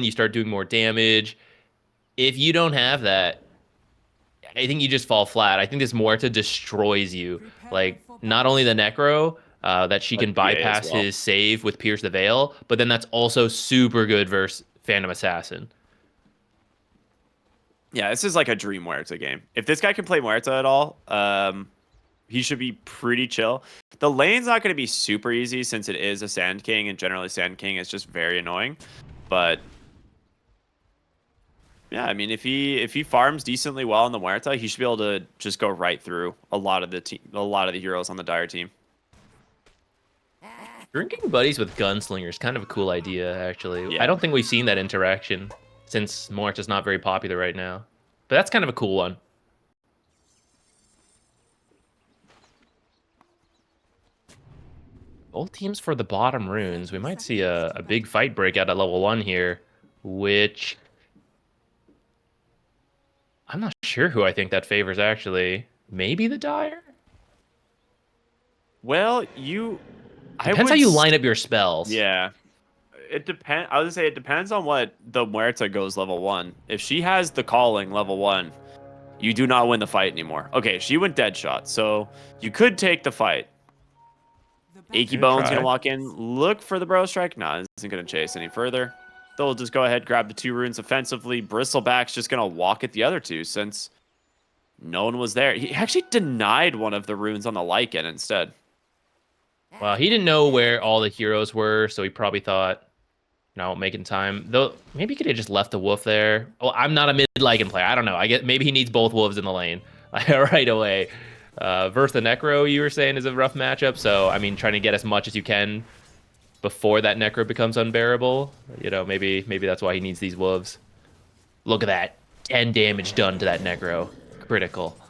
you start doing more damage. If you don't have that, I think you just fall flat. I think this Muerta destroys you. Like, not only the Necro, that she But can PA as bypass well. his save with Pierce the Veil, but then that's also super good versus Phantom Assassin. Yeah, this is like a dream Muerta game. If this guy can play Muerta at all, he should be pretty chill. The lane's not going to be super easy since it is a Sand King, and generally Sand King is just very annoying. But yeah, I mean, if he farms decently well in the Muerta, he should be able to just go right through a lot of the team, a lot of the heroes on the Dire team. Drinking buddies with Gunslinger is kind of a cool idea, actually. I Yeah. don't think we've seen that interaction since Muerta's not very popular right now. But that's kind of a cool one. Both teams for the bottom runes. We might see a big fight break out at level 1 here, which I'm not sure who I think that favors, actually. Maybe the Dire? Well, I Depends how would, you line up your spells. yeah. It depends. I would say it depends on what the Muerta goes level 1. If she has the calling level 1, you do not win the fight anymore. Okay, she went dead shot, so you could take the fight. Achy Good Bone's gonna try. walk in, look for the bro strike. Nah, isn't gonna chase any further. They'll just go ahead, grab the 2 runes offensively. Bristleback's just gonna walk at the other 2 since no one was there. He actually denied one of the runes on the Lycan instead. Well, he didn't know where all the heroes were, so he probably thought, no, making time. Though maybe he could have just left the wolf there. Well, I'm not a mid Lycan player. I don't know. I get maybe he needs both wolves in the lane right away. Versus the Necro, you were saying is a rough matchup. So I mean, trying to get as much as you can before that Necro becomes unbearable. You know, maybe that's why he needs these wolves. Look at that, 10 damage done to that Necro, critical. Oh,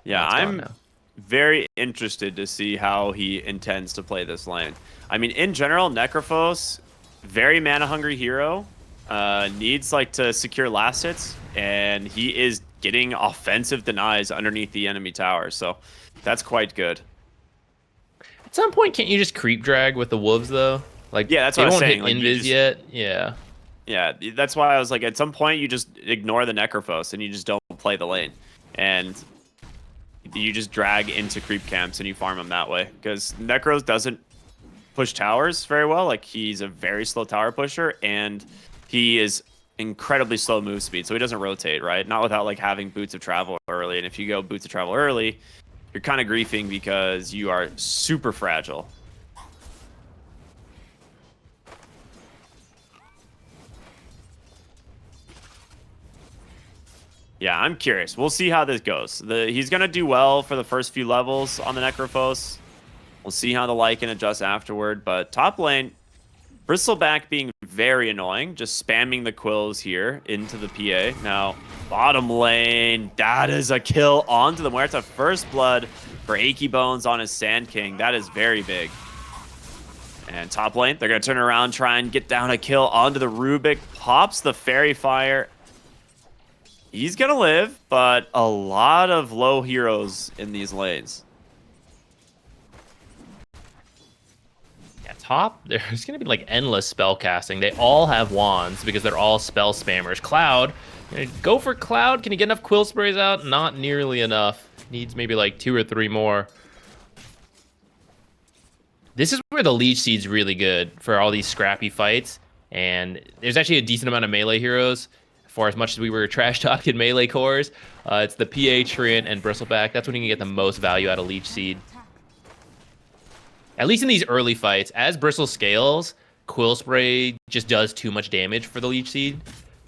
Yeah, it's gone I'm now. very interested to see how he intends to play this lane. I mean, in general, Necrophos, very mana hungry hero, needs like to secure last hits, and he is getting offensive denies underneath the enemy tower, so that's quite good. At some point, can't you just creep drag with the wolves though? Like Yeah, that's what they I was won't hit saying. Like you invis just, yet. Yeah. yeah, that's why I was like, at some point you just ignore the Necrophos and you just don't play the lane, and you just drag into creep camps and you farm them that way because Necros doesn't push towers very well. Like he's a very slow tower pusher and he is incredibly slow move speed, so he doesn't rotate, right? Not without like having boots of travel early. And if you go boots of travel early, you're kind of griefing because you are super fragile. Yeah, I'm curious. We'll see how this goes. He's gonna do well for the first few levels on the Necrophos. We'll see how the Lycan adjusts afterward. But top lane, Bristleback being very annoying, just spamming the quills here into the PA. Now, bottom lane, that is a kill onto the Muerta. First blood for Achy Bones on his Sand King. That is very big. And top lane, they're going to turn around, try and get down a kill onto the Rubik. Pops the Fairy Fire. He's going to live, but a lot of low heroes in these lanes. Yeah, top, there's going to be like endless spell casting. They all have wands because they're all spell spammers. Cloud, go for Cloud. Can he get enough quill sprays out? Not nearly enough. Needs maybe like 2 or 3 more. This is where the Leech Seed's really good for all these scrappy fights. And there's actually a decent amount of melee heroes. For as much as we were trash talking melee cores, it's the PA, Treant, and Bristleback. That's when you can get the most value out of Leech Seed. At least in these early fights, as Bristle scales, Quill Spray just does too much damage for the Leech Seed.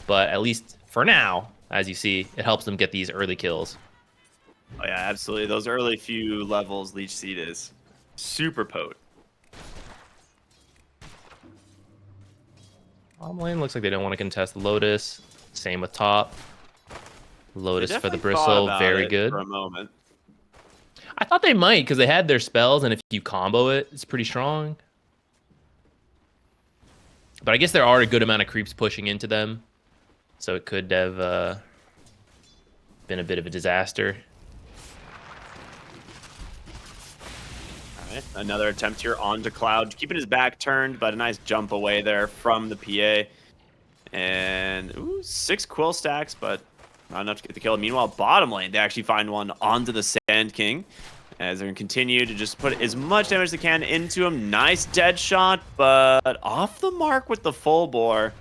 But at least for now, as you see, it helps them get these early kills. Oh yeah, absolutely. Those early few levels, Leech Seed is super potent. Bottom lane looks like they don't want to contest Lotus. Same with top. They Lotus for the definitely thought Bristle, about very it for good. a moment. I thought they might because they had their spells, and if you combo it, it's pretty strong. But I guess there are a good amount of creeps pushing into them, so it could have been a bit of a disaster. All right, Another attempt here onto Cloud, keeping his back turned, but a nice jump away there from the PA. And ooh, 6 Quill stacks, but not enough to get the kill. Meanwhile, bottom lane, they actually find one onto the Sand King, as they're going to continue to just put as much damage as they can into him. Nice dead shot, but off the mark with the full bore.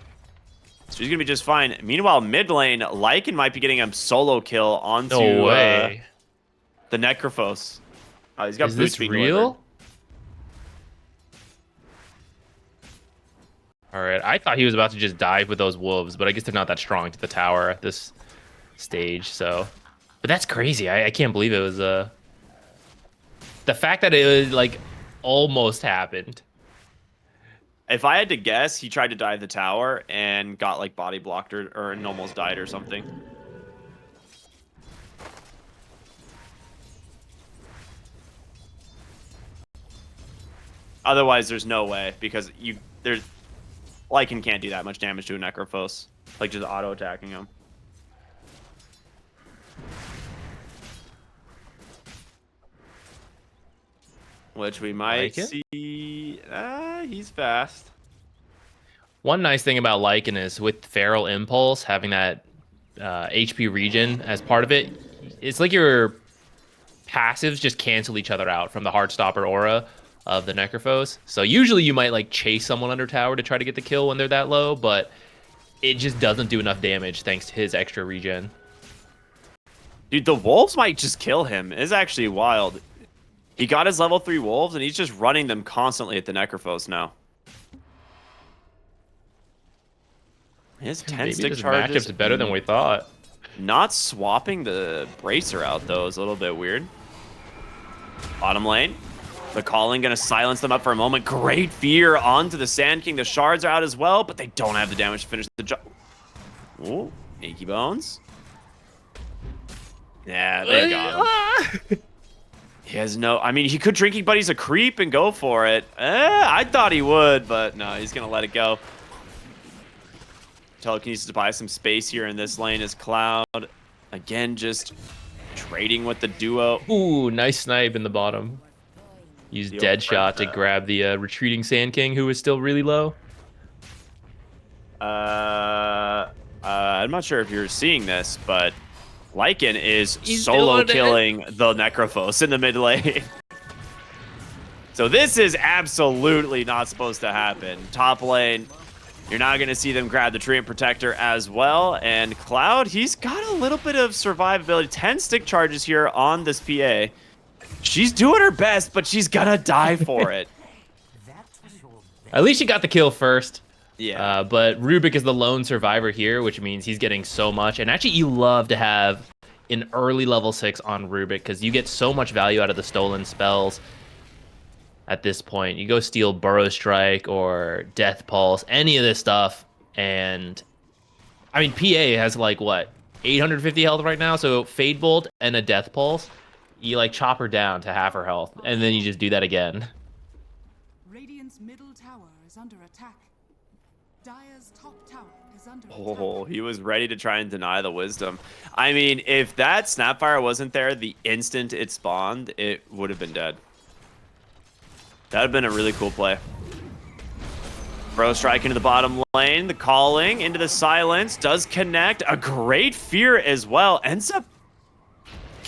So he's going to be just fine. Meanwhile, mid lane, Lycan might be getting a solo kill onto No way. the Necrophos. He's got Is boots this being real? delivered. All right, I thought he was about to just dive with those wolves, but I guess they're not that strong to the tower at this stage. So, but that's crazy. I can't believe it was the fact that it was like almost happened. If I had to guess, he tried to dive the tower and got like body blocked or and almost died or something. Otherwise, there's no way because Lycan can't do that much damage to a Necrophos, like just auto attacking him. Which we might see. He's fast. One nice thing about Lycan is with Feral Impulse, having that HP regen as part of it, it's like your passives just cancel each other out from the Heartstopper aura of the Necrophos. So usually you might like chase someone under tower to try to get the kill when they're that low, but it just doesn't do enough damage thanks to his extra regen. Dude, the wolves might just kill him. It's actually wild. He got his level 3 wolves, and he's just running them constantly at the Necrophos now. His 10 stick charges. Matchup's better than we thought. Not swapping the bracer out, though, is a little bit weird. Bottom lane. The calling going to silence them up for a moment. Great fear onto the Sand King. The shards are out as well, but they don't have the damage to finish the job. Ooh, Achy Bones. Yeah, they got him. He has no... I mean, he could Drinking Buddy's a creep and go for it. I thought he would, but no, he's going to let it go. Telekinesis to buy some space here in this lane is Cloud. Again, just trading with the duo. Ooh, nice snipe in the bottom. Use dead shot to grab the retreating Sand King, who is still really low. I'm not sure if you're seeing this, but Lycan is solo killing the Necrophos in the mid lane. So this is absolutely not supposed to happen. Top lane, you're not going to see them grab the Treant Protector as well. And Cloud, he's got a little bit of survivability. 10 stick charges here on this PA. She's doing her best, but she's gonna die for it. At least she got the kill first. Yeah. But Rubik is the lone survivor here, which means he's getting so much. And actually, you love to have an early level 6 on Rubik because you get so much value out of the stolen spells at this point. You go steal Burrow Strike or Death Pulse, any of this stuff. And I mean, PA has like, what, 850 health right now? So Fade Bolt and a Death Pulse. You like chop her down to half her health, and then you just do that again. Radiant's middle tower is under attack. Dire's top tower is under attack. Oh, he was ready to try and deny the wisdom. I mean, if that Snapfire wasn't there the instant it spawned, it would have been dead. That would have been a really cool play. Bro strike into the bottom lane. The calling into the silence does connect. A great fear as well. Ends up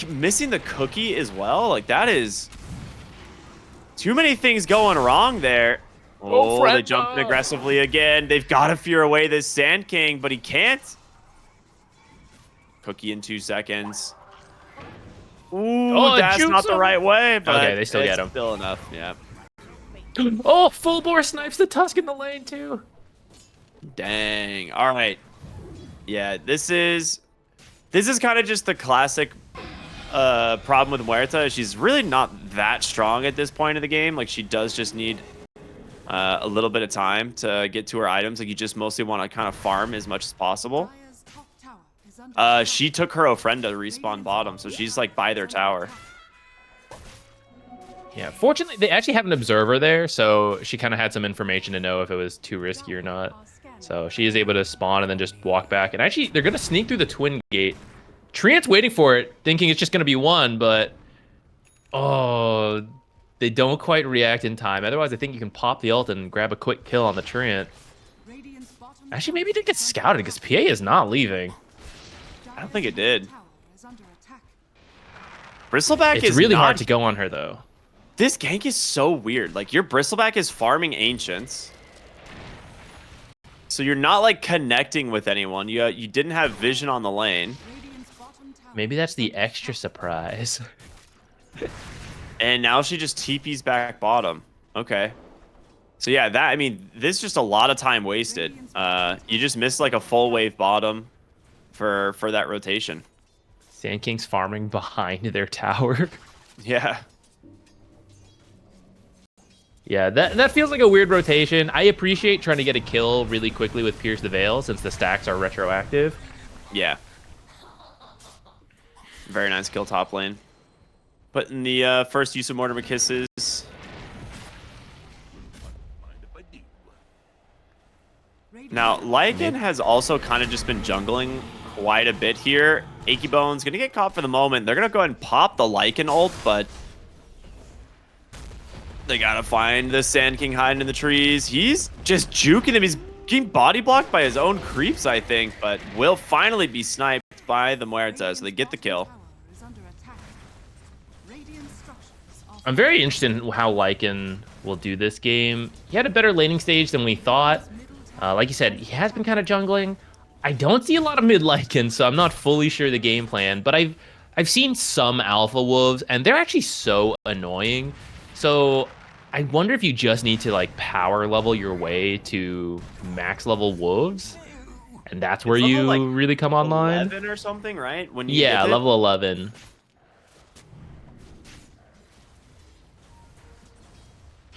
missing the cookie as well. Like, that is too many things going wrong there. Oh, they jumped in aggressively again. They've got to fear away this Sand King, but he can't. Cookie in 2 seconds. Ooh, that's not the right way, but okay, they still get him. Still enough, yeah. Oh, full bore snipes the Tusk in the lane too. Dang. All right. Yeah, this is kind of just the classic problem with Muerta. She's really not that strong at this point of the game. Like, she does just need a little bit of time to get to her items. Like, you just mostly want to kind of farm as much as possible. She took her Ofrenda to respawn bottom, so she's like by their tower. Yeah, fortunately, they actually have an observer there, so she kind of had some information to know if it was too risky or not. So she is able to spawn and then just walk back. And actually, they're going to sneak through the Twin Gate. Treant's waiting for it, thinking it's just going to be one, but... Oh, they don't quite react in time. Otherwise, I think you can pop the ult and grab a quick kill on the Treant. Radiant's bottom Actually, maybe it tower did get is under scouted because PA is not leaving. I don't think it did. tower is under attack. Bristleback It's is really not, hard to go on her, though. This gank is so weird. Like, your Bristleback is farming Ancients. So you're not, like, connecting with anyone. You didn't have vision on the lane. Radiant's bottom tower Maybe that's is the under extra attack. surprise. And now she just TP's back bottom. Okay. So yeah, I mean, this is just a lot of time wasted. You just missed like a full wave bottom for that rotation. Sand King's farming behind their tower. Yeah. Yeah, that feels like a weird rotation. I appreciate trying to get a kill really quickly with Pierce the Veil since the stacks are retroactive. Yeah. Very nice kill top lane. But in the first use of Mortimer Kisses. Now, Lycan has also kind of just been jungling quite a bit here. Achy Bone's going to get caught for the moment. They're going to go ahead and pop the Lycan ult, but they got to find the Sand King hiding in the trees. He's just juking him. He's getting body blocked by his own creeps, I think, but will finally be sniped by the Muerta, so they get the kill. Tower is under attack. Radiant structures are I'm very interested in how Lycan will do this game. He had a better laning stage than we thought. Like you said, he has been kind of jungling. I don't see a lot of mid Lycan, so I'm not fully sure the game plan, but I've seen some alpha wolves, and they're actually so annoying. So I wonder if you just need to like power level your way to max level wolves, and that's where It's you level, like, really come online. 11 or something, right? When you Yeah, get it? level 11.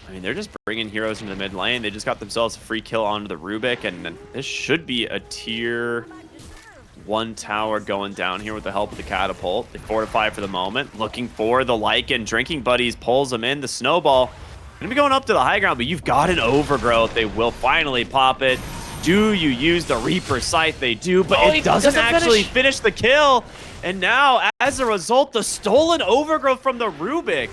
I mean, they're just bringing heroes into the mid lane. They just got themselves a free kill onto the Rubik, and this should be a tier 1 tower going down here with the help of the catapult. They fortify for the moment, looking for the Lycan. Drinking Buddies pulls them in. The Snowball gonna be going up to the high ground, but you've got an Overgrowth. They will finally pop it. Do you use the Reaper Scythe? They do, but Oh, it it doesn't doesn't actually finish. finish the kill. And now, as a result, the stolen Overgrowth from the Rubik.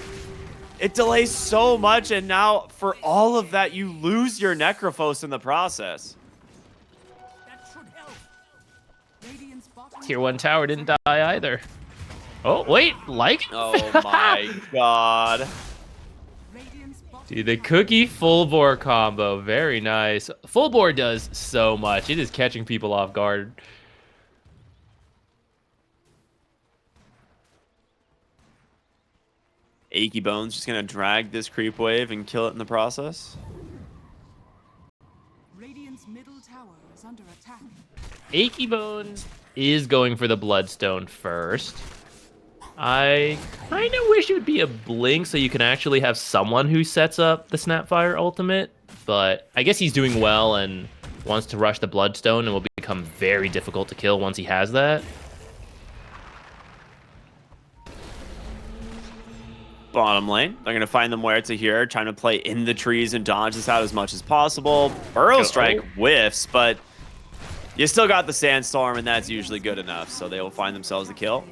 It delays so much, and now for all of that, you lose your Necrophos in the process. Radiant's bottom Tier 1 tower didn't die either. Oh, wait, like? Oh my god. Radiant's bottom Dude, the cookie full bore combo, very nice. Full bore does so much. It is catching people off guard. Achy Bones just gonna drag this creep wave and kill it in the process. Radiant's middle tower is under attack. Achy Bones is going for the Bloodstone first. I kind of wish it would be a blink so you can actually have someone who sets up the Snapfire ultimate, but I guess he's doing well and wants to rush the Bloodstone and will become very difficult to kill once he has that. Bottom lane, they're gonna find the Muerta here, trying to play in the trees and dodge this out as much as possible. Burrow Strike whiffs, but you still got the Sandstorm, and that's usually good enough, so they will find themselves the kill.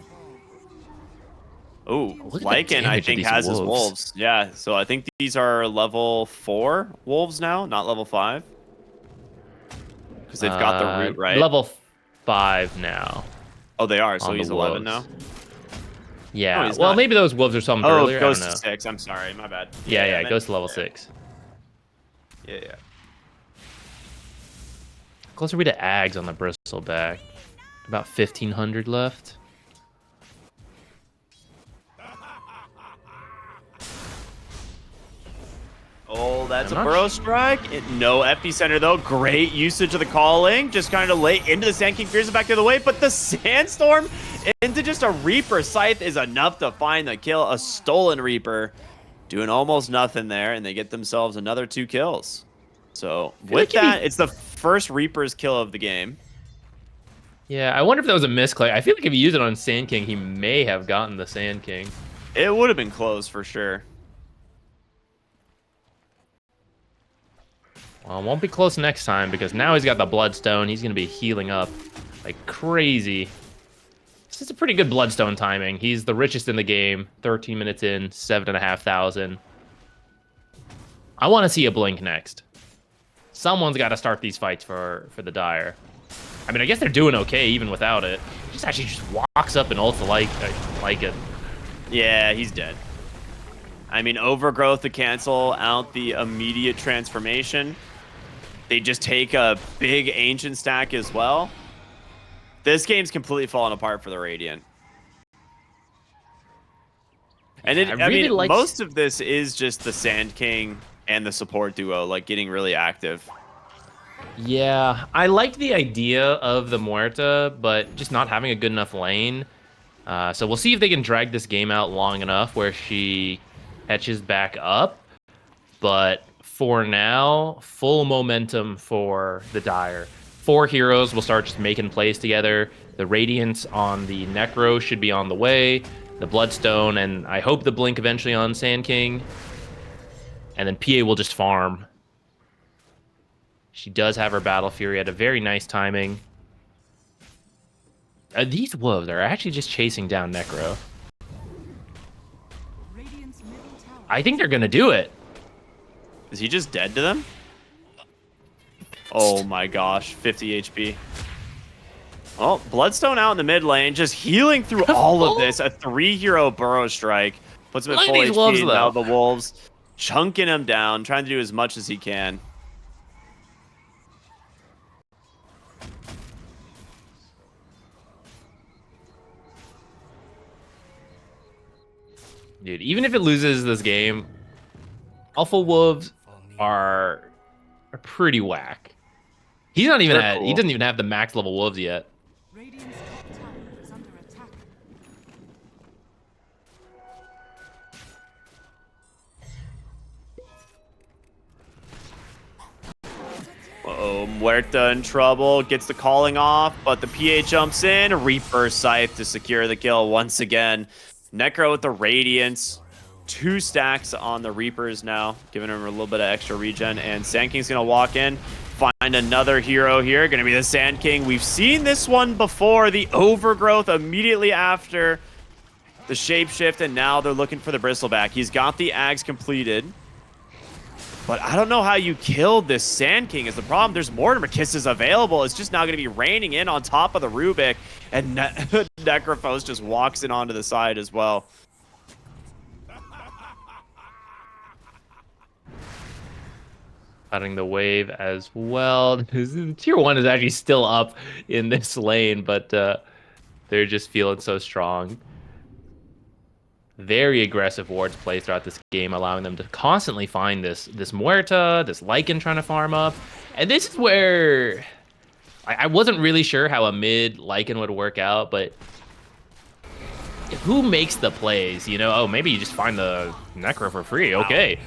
Ooh, Look at the Lycan, I damage of think, these has his wolves. wolves. Yeah, so I think these are level 4 wolves now, not level 5. Because they've got the root, right? Level 5 now. Oh, they are, so on he's the 11 wolves. now? Yeah, No, he's well, not. maybe those wolves are something Oh, earlier. it goes I to don't know. 6. I'm sorry, my bad. Yeah, I it meant- goes to level 6. Yeah. Closer we to Ags on the Bristleback. About 1,500 left. Oh, that's I'm a not Burrow Strike. No Epicenter, though. Great usage of the calling. Just kind of late into the Sand King. Fears it back the other way. But the Sandstorm into just a Reaper Scythe is enough to find the kill. A stolen Reaper doing almost nothing there. And they get themselves another 2 kills. So with like if that, he- it's the first Reaper's kill of the game. Yeah, I wonder if that was a misclick. I feel like if he used it on Sand King, he may have gotten the Sand King. It would have been close for sure. Well, it won't be close next time because now he's got the Bloodstone. He's going to be healing up like crazy. This is a pretty good Bloodstone timing. He's the richest in the game. 13 minutes in, 7,500. I want to see a blink next. Someone's got to start these fights for the Dire. I mean, I guess they're doing okay even without it. Just actually just walks up and ults like it. Yeah, he's dead. I mean, Overgrowth to cancel out the immediate transformation. They just take a big Ancient stack as well. This game's completely falling apart for the Radiant. And Yeah, I mean, most of this is just the Sand King and the support duo, like, getting really active. Yeah, I like the idea of the Muerta, but just not having a good enough lane. So we'll see if they can drag this game out long enough where she catches back up. But for now, full momentum for the Dire. 4 heroes will start just making plays together. The Radiance on the Necro should be on the way. The Bloodstone, and I hope the Blink eventually on Sand King. And then PA will just farm. She does have her Battle Fury at a very nice timing. These wolves are actually just chasing down Necro. Radiant's middle tower. I think they're going to do it. Is he just dead to them? Oh my gosh, 50 HP. Oh, Bloodstone out in the mid lane, just healing through all of this. A 3-hero Burrow Strike. Puts him at Look at full these HP. wolves, Now though. the Wolves chunking him down, trying to do as much as he can. Dude, even if it loses this game, Alpha Wolves are pretty whack. He's not even They're he cool. doesn't even have the max level wolves yet. Radiant's top tower is under attack. Uh-oh, Muerta in trouble, gets the calling off, but the PA jumps in. Reaper Scythe to secure the kill once again. Necro with the Radiance. 2 stacks on the Reapers now, giving him a little bit of extra regen. And Sand King's going to walk in, find another hero here. Going to be the Sand King. We've seen this one before. The Overgrowth immediately after the Shapeshift, and now they're looking for the Bristleback. He's got the Ags completed. But I don't know how you killed this Sand King is the problem. There's Mortimer Kisses available. It's just now going to be raining in on top of the Rubik. And Necrophos just walks in onto the side as well. Cutting the wave as well. Tier 1 is actually still up in this lane, but they're just feeling so strong. Very aggressive wards play throughout this game, allowing them to constantly find this Muerta, this Lycan trying to farm up. And this is where I wasn't really sure how a mid Lycan would work out, but who makes the plays? You know, oh, maybe you just find the Necro for free. Okay.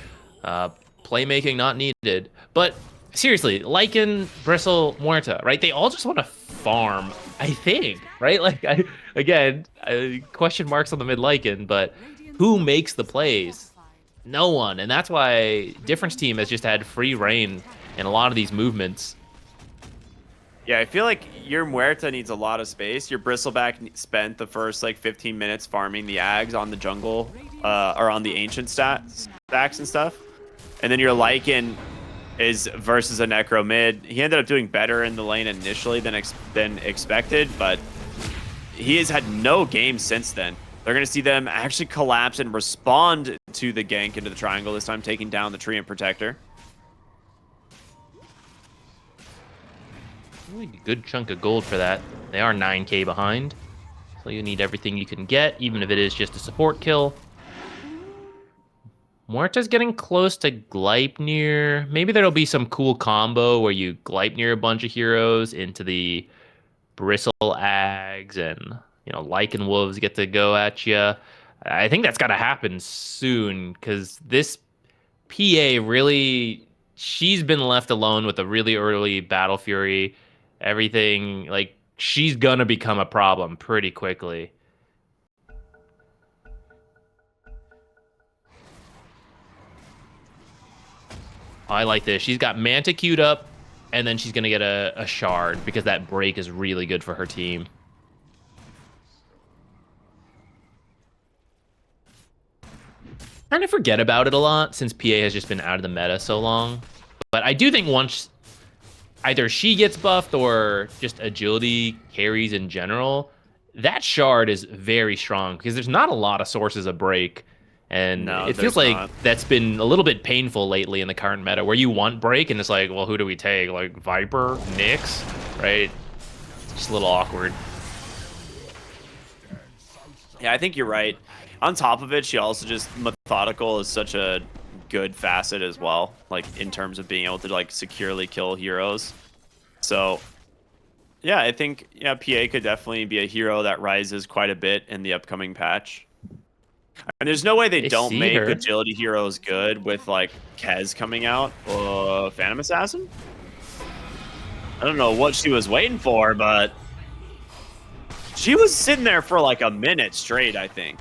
Playmaking not needed. But seriously, Lycan, Bristle, Muerta, right? They all just want to farm, I think, right? Like, again, question marks on the mid Lycan, but who makes the plays? No one. And that's why Difference Team has just had free reign in a lot of these movements. Yeah, I feel like your Muerta needs a lot of space. Your Bristleback spent the first, like, 15 minutes farming the Ags on the jungle, or on the Ancient stacks and stuff. And then your Lycan is versus a Necro mid. He ended up doing better in the lane initially than expected, but he has had no game since then. They're going to see them actually collapse and respond to the gank into the triangle, this time taking down the Treant Protector. Really good chunk of gold for that. They are 9k behind, so you need everything you can get, even if it is just a support kill. Muerta's getting close to Gleipnir. Maybe there'll be some cool combo where you Gleipnir a bunch of heroes into the Bristle Ags, and you know, Lycan Wolves get to go at you. I think that's got to happen soon, because this PA really, she's been left alone with a really early Battle Fury. Everything, like, she's gonna become a problem pretty quickly. I like this. She's got Manta queued up, and then she's going to get a shard, because that break is really good for her team. kind of forget about it a lot since PA has just been out of the meta so long. But I do think once either she gets buffed or just agility carries in general, that shard is very strong because there's not a lot of sources of break. And No, it feels there's like not. that's been a little bit painful lately in the current meta where you want break and it's like, well, who do we take? Like Viper, Nyx, right? It's just a little awkward. Yeah, I think you're right. On top of it, she also just methodical is such a good facet as well, like in terms of being able to like securely kill heroes. So yeah, I think PA could definitely be a hero that rises quite a bit in the upcoming patch. And there's no way they They don't see make her. agility heroes good with like Kez coming out. Phantom Assassin? I don't know what she was waiting for, but she was sitting there for like a minute straight, I think.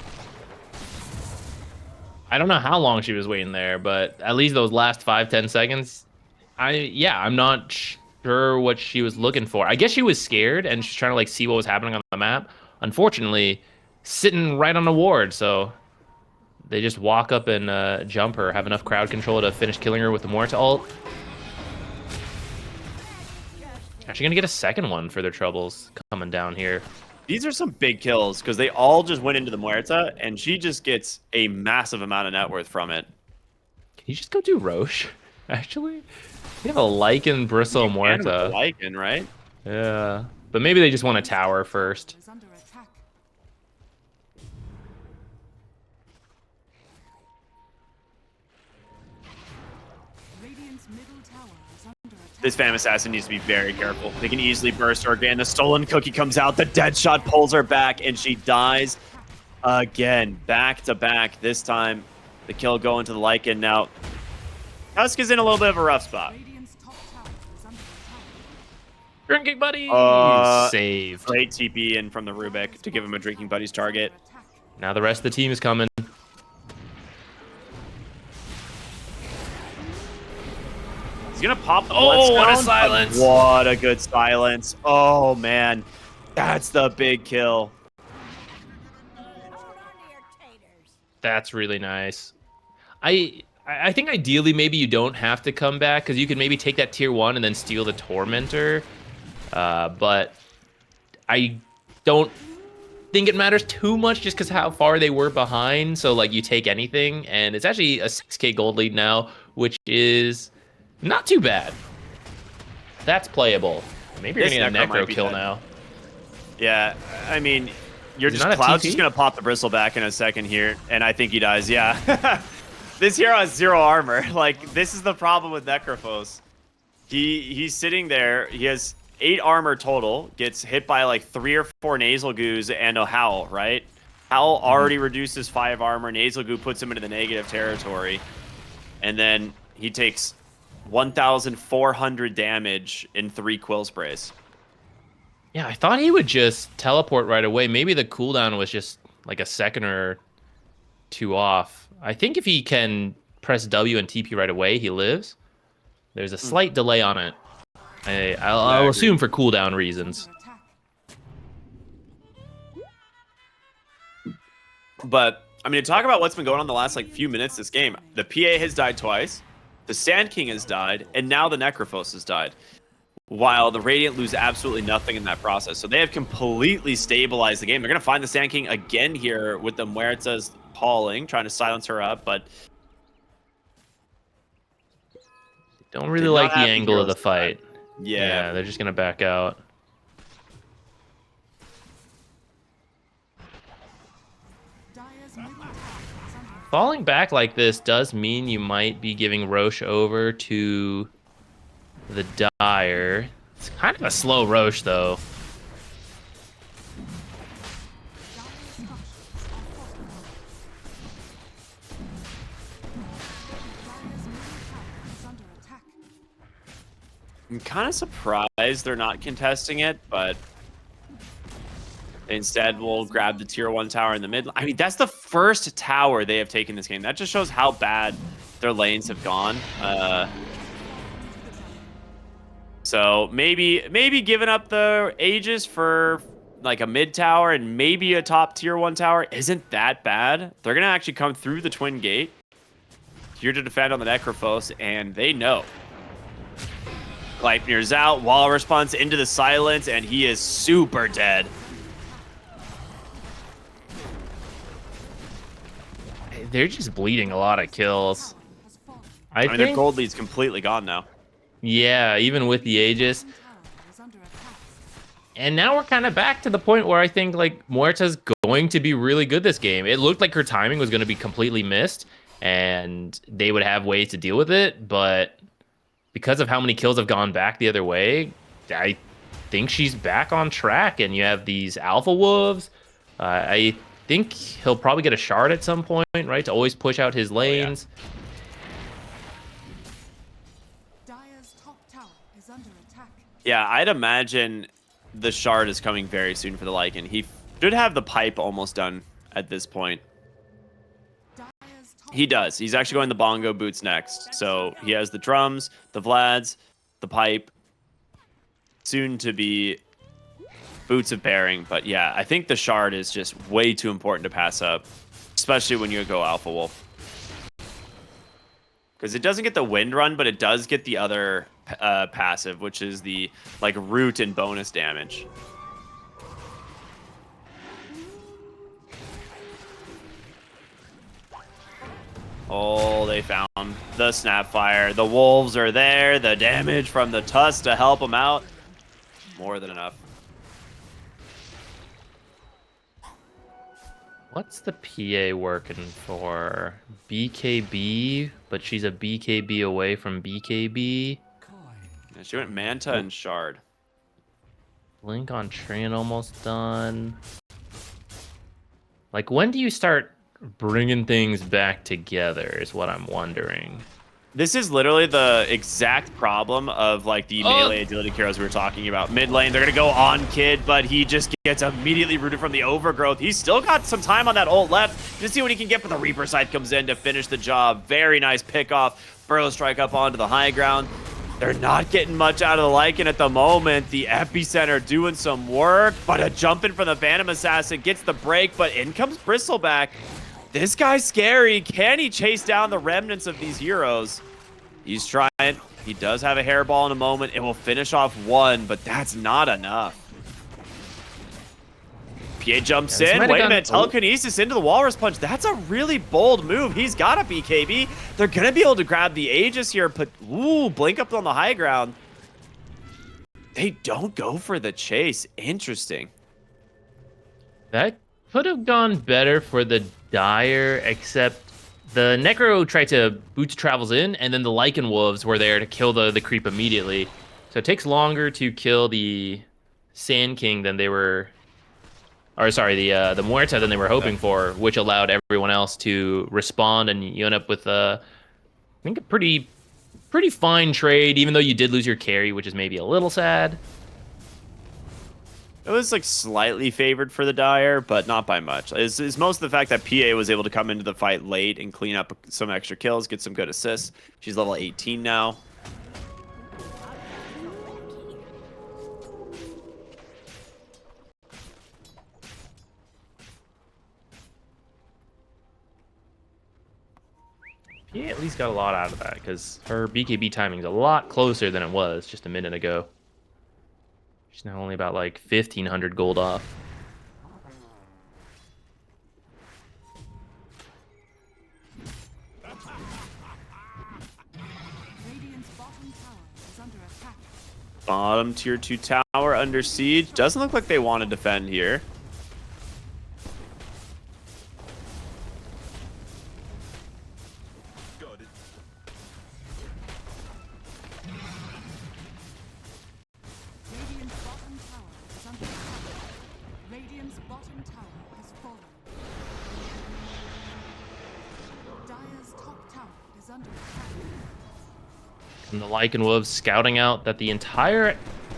I don't know how long she was waiting there, but at least those last 5-10 seconds, I'm not sure what she was looking for. I guess she was scared and she's trying to like see what was happening on the map. Unfortunately, sitting right on the ward, so they just walk up and jump her, have enough crowd control to finish killing her with the Morta ult. Actually gonna get a second one for their troubles coming down here. These are some big kills because they all just went into the Muerta, and she just gets a massive amount of net worth from it. Can you just go do Roche? Actually, you have a Lycan Bristle You can with the Morta. Lycan, right? Yeah, but maybe they just want a tower first. Is under attack. Radiant's middle tower is under attack. This Phantom Assassin needs to be very careful. They can easily burst her again. The stolen cookie comes out. The dead shot pulls her back, and she dies again. Back to back. This time, the kill going to the Lycan. Now, Tusk is in a little bit of a rough spot. Radiant's top tower is under attack. Drinking buddy saved. Great TP in from the Rubik to give him a drinking buddy's target. Attack. Now the rest of the team is coming. He's gonna pop the Oh, what a Bloodstone, but silence. What a good silence. Oh man. That's the big kill. That's really nice. I think ideally maybe you don't have to come back because you could maybe take that tier 1 and then steal the Tormentor. But I don't think it matters too much just because how far they were behind. So like you take anything, and it's actually a 6k gold lead now, which is not too bad. That's playable. Maybe you're This gonna get a Necro might Necro be kill dead. now. Yeah, I mean, you're Is he just not a Cloud's TP? just gonna pop the bristle back in a second here, and I think he dies. Yeah, this hero has 0 armor. Like this is the problem with Necrophos. He's sitting there. He has 8 armor total. Gets hit by like 3 or 4 nasal goos and a howl. Right, howl already reduces 5 armor. Nasal goo puts him into the negative territory, and then he takes 1,400 damage in 3 quill sprays. Yeah, I thought he would just teleport right away. Maybe the cooldown was just like a second or 2 off. I think if he can press W and TP right away, he lives. There's a slight delay on it. I'll assume for cooldown reasons. Under attack. But I mean, to talk about what's been going on the last like few minutes this game, the PA has died twice, the Sand King has died, and now the Necrophos has died. While the Radiant lose absolutely nothing in that process. So they have completely stabilized the game. They're going to find the Sand King again here with the Muertas hauling, trying to silence her up, but Don't really Did not like the have the angle of the heroes fight. yeah. They're just gonna back out. Dire's middle tower is under attack. Falling back like this does mean you might be giving Roche over to the Dire. It's kind of a slow Roche, though. Dire's structures are fortified. Dire's middle tower is under attack. I'm kind of surprised they're not contesting it, but instead we'll grab the tier 1 tower in the mid. I mean, that's the first tower they have taken this game. That just shows how bad their lanes have gone. So maybe giving up the Aegis for like a mid tower and maybe a top tier 1 tower isn't that bad. They're going to actually come through the Twin Gate. here to defend on the Necrophos, and they know. Gleipnir's out, wall response into the silence, and he is super dead. They're just bleeding a lot of kills. I I mean, their think, gold lead's completely gone now. yeah, even with the Aegis. Tower is under attack. And now we're kind of back to the point where I think like Muerta's going to be really good this game. It looked like her timing was going to be completely missed and they would have ways to deal with it, but because of how many kills have gone back the other way, I think she's back on track. And you have these alpha wolves. I think he'll probably get a shard at some point, right? To always push out his lanes. Dire's top tower is under attack. Yeah, I'd imagine the shard is coming very soon for the Lycan. He should have the pipe almost done at this point. Dire's top He does. He's actually going the bongo boots next. So he has the drums, the Vlads, the pipe, soon to be boots of bearing. But yeah, I think the shard is just way too important to pass up, especially when you go Alpha Wolf. Because it doesn't get the wind run, but it does get the other passive, which is the like root and bonus damage. Oh, they found the Snapfire. The wolves are there. The damage from the tusk to help them out. More than enough. What's the PA working for? BKB, but she's a BKB away from BKB. Yeah, she went Manta and Shard. Link on Train almost done. Like, when do you start bringing things back together is what I'm wondering. This is literally the exact problem of like the melee agility heroes we were talking about. Mid lane, they're going to go on Kid, but he just gets immediately rooted from the overgrowth. He's still got some time on that ult left to see what he can get, but the Reaper Scythe comes in to finish the job. Very nice pick off. Burrow strike up onto the high ground. They're not getting much out of the Lycan at the moment. The Epicenter doing some work, but a jump in from the Phantom Assassin gets the break, but in comes Bristleback. This guy's scary. Can he chase down the remnants of these heroes? He's trying. He does have a hairball in a moment. It will finish off one, but that's not enough. PA jumps in. Wait a minute. Telekinesis into the Walrus Punch. That's a really bold move. He's got a BKB. They're going to be able to grab the Aegis here. But, ooh, blink up on the high ground. They don't go for the chase. Interesting. That could have gone better for the Dire, except the Necro tried to boots travels in, and then the Lycan Wolves were there to kill the creep immediately. So it takes longer to kill the Sand King than they were, or sorry, the Muerta than they were hoping for, which allowed everyone else to respond, and you end up with I think a pretty fine trade, even though you did lose your carry, which is maybe a little sad. It was like slightly favored for the Dire, but not by much. It's most of the fact that PA was able to come into the fight late and clean up some extra kills, get some good assists. She's level 18 now. PA at least got a lot out of that, because her BKB timing's a lot closer than it was just a minute ago. She's now only about like 1,500 gold off. Radiant's bottom tower is under attack. Bottom tier 2 tower under siege. Doesn't look like they want to defend here. Radiant's bottom tower is under attack. Radiant's bottom tower has fallen. Dire's top tower is under attack. And the Lycan Wolves scouting out that the entire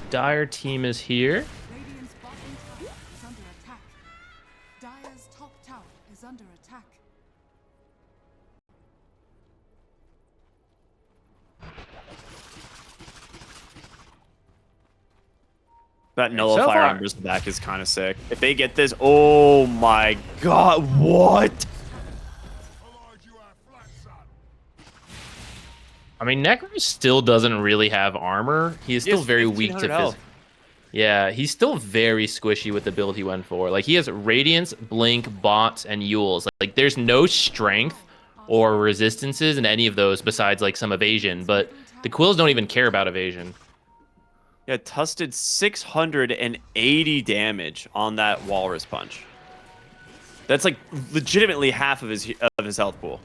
Dire team is here. Radiant's bottom tower is under attack. Dire's top tower is under attack. That nullifier far- on Bristleback is kind of sick. If they get this, oh my god, what? I mean, Necro still doesn't really have armor. He is He still has very weak to 1500 health. physical. Yeah, he's still very squishy with the build he went for. Like, he has Radiance, Blink, Bots, and Yules. Like, there's no strength or resistances in any of those besides, like, some evasion. But the Quills don't even care about evasion. Yeah, Tusk did 680 damage on that Walrus Punch. That's like legitimately half of his health pool.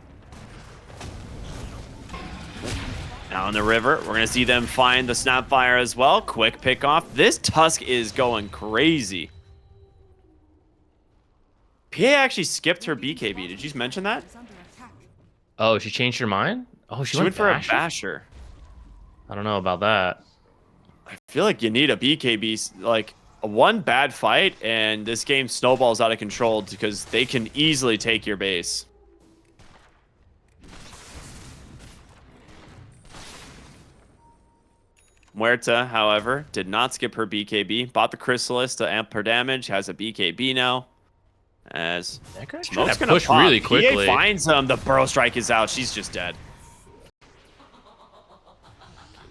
Now in the river, we're gonna see them find the Snapfire as well. Quick pick off. This Tusk is going crazy. PA actually skipped her BKB. Did you mention that? Is under attack. Oh, she changed her mind? Oh, She went for a Basher. I don't know about that. I feel like you need a BKB, like a one bad fight, and this game snowballs out of control because they can easily take your base. Muerta, however, did not skip her BKB. Bought the Chrysalis to amp her damage. Has a BKB now. As Smoke's gonna push pop. really quickly. PA finds him. The Burrow Strike is out. She's just dead.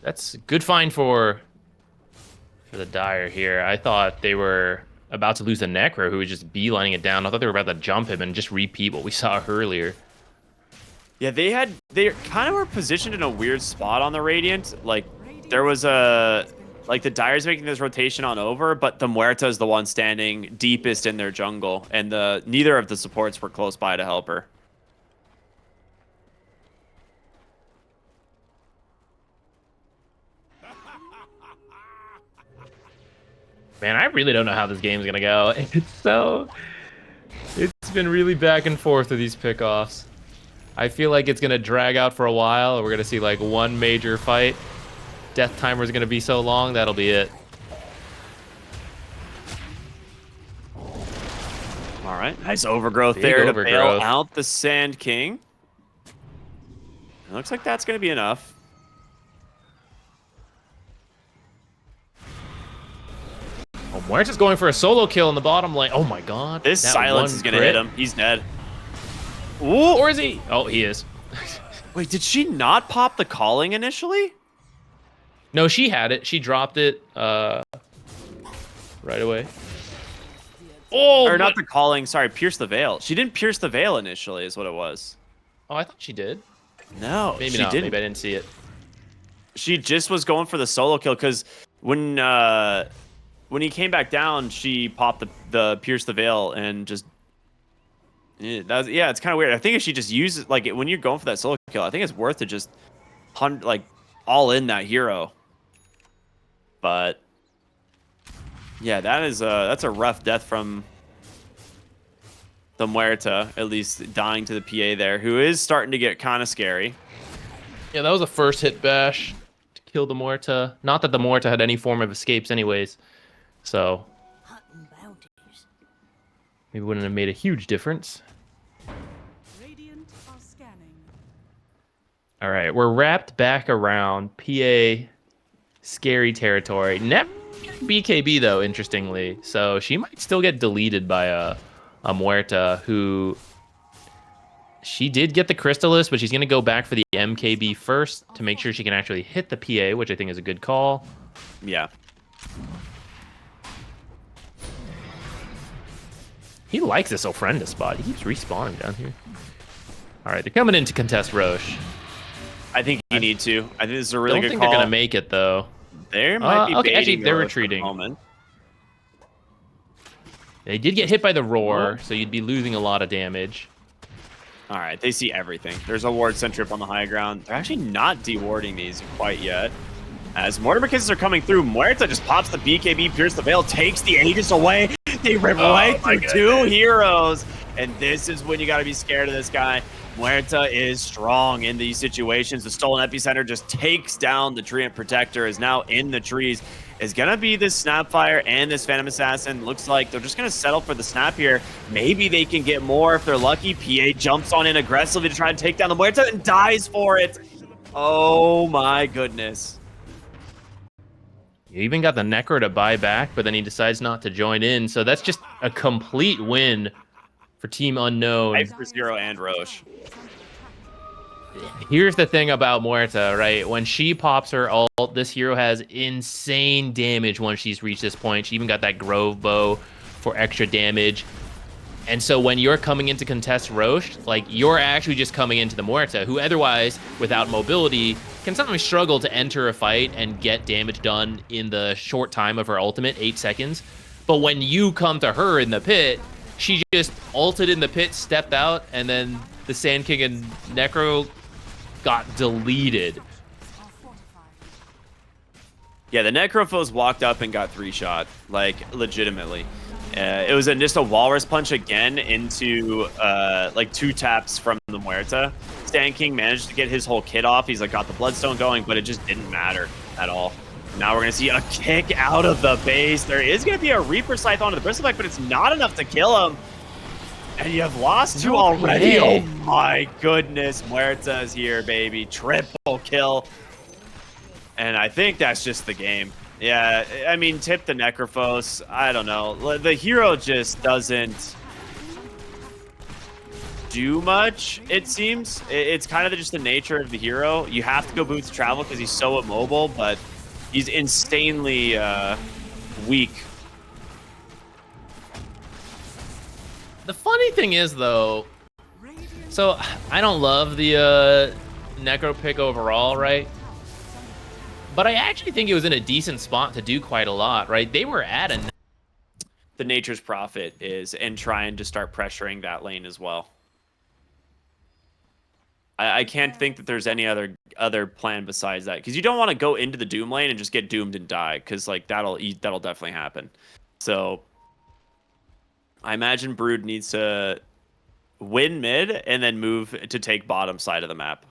That's a good find for the Dire here. I thought they were about to lose the Necro, who was just beelining it down. I thought they were about to jump him and just repeat what we saw earlier. Yeah, they kind of were positioned in a weird spot on the Radiant. Like, there was a... Like, the Dire's making this rotation on over, but the Muerta is the one standing deepest in their jungle, and neither of the supports were close by to help her. Man, I really don't know how this game's gonna go. It's been really back and forth with these pickoffs. I feel like it's gonna drag out for a while, and we're gonna see like one major fight. Death timer is gonna be so long, that'll be it. All right, nice overgrowth Big there to overgrowth. bail out the Sand King. It looks like that's going to be enough. Oh, Muerta's going for a solo kill in the bottom lane. Oh my god. This that silence one is going to crit. hit him. He's dead. Ooh. Or is he? Oh, he is. Wait, did she not pop the calling initially? No, she had it. She dropped it right away. Oh, Or not the calling, sorry, pierce the veil. She didn't pierce the veil initially is what it was. Oh, I thought she did. No, Maybe she not. didn't. Maybe I didn't see it. She just was going for the solo kill because when he came back down, she popped the pierce the veil and just it's kind of weird. I think if she just uses like when you're going for that solo kill, I think it's worth to just hunt like all in that hero. But yeah, that's a rough death from the Muerta, at least dying to the PA there, who is starting to get kind of scary. Yeah, that was a first hit bash to kill the Muerta. Not that the Muerta had any form of escapes anyways. So maybe wouldn't have made a huge difference. Radiant are scanning. All right, we're wrapped back around PA scary territory. Never BKB though, interestingly. So she might still get deleted by a Muerta who she did get the Crystallis, but she's going to go back for the MKB first to make sure she can actually hit the PA, which I think is a good call. Yeah. He likes this Ofrenda spot. He keeps respawning down here. All right, they're coming in to contest Roche. I think you need to. I think this is a really Don't good think call. they're going to make it, though. There might be okay, actually, baiting they're Roche for the retreating. moment. They did get hit by the Roar, so you'd be losing a lot of damage. All right, they see everything. There's a ward sentry up on the high ground. They're actually not dewarding these quite yet. As Mortimer kisses are coming through, Muerta just pops the BKB, pierce the veil, takes the Aegis away. They rip right through two heroes. And this is when you got to be scared of this guy. Muerta is strong in these situations. The Stolen Epicenter just takes down the Treant Protector, is now in the trees. Is going to be this Snapfire and this Phantom Assassin. Looks like they're just going to settle for the snap here. Maybe they can get more if they're lucky. PA jumps on in aggressively to try and take down the Muerta and dies for it. Oh my goodness. You even got the Necro to buy back, but then he decides not to join in. So that's just a complete win for Team Unknown. Life for Zero and Roche. here's the thing about Muerta, right? When she pops her ult, this hero has insane damage once she's reached this point. She even got that Grove Bow for extra damage. And so when you're coming into contest Roche, like you're actually just coming into the Muerta, who otherwise, without mobility, can sometimes struggle to enter a fight and get damage done in the short time of her ultimate, 8 seconds. But when you come to her in the pit, she just ulted in the pit, stepped out, and then the Sand King and Necro got deleted. Yeah, the Necrophos walked up and got 3-shot, like legitimately. It was just a Walrus Punch again into like 2 taps from the Muerta. Sand King managed to get his whole kit off. He's like got the Bloodstone going, but it just didn't matter at all. Now we're gonna see a kick out of the base. There is gonna be a Reaper Scythe onto the Bristleback, but it's not enough to kill him. And you have lost 2 already. Oh my goodness, Muerta is here, baby. Triple kill. And I think that's just the game. Yeah, I mean, tip the Necrophos. I don't know. The hero just doesn't do much, it seems. It's kind of just the nature of the hero. You have to go boots travel because he's so immobile, but he's insanely weak. The funny thing is, though, so I don't love the Necro pick overall, right? But I actually think it was in a decent spot to do quite a lot, right? They were at a... The Nature's Prophet is, and trying to start pressuring that lane as well. I can't think that there's any other plan besides that, because you don't want to go into the Doom lane and just get doomed and die, because like that'll definitely happen. So I imagine Brood needs to win mid and then move to take bottom side of the map.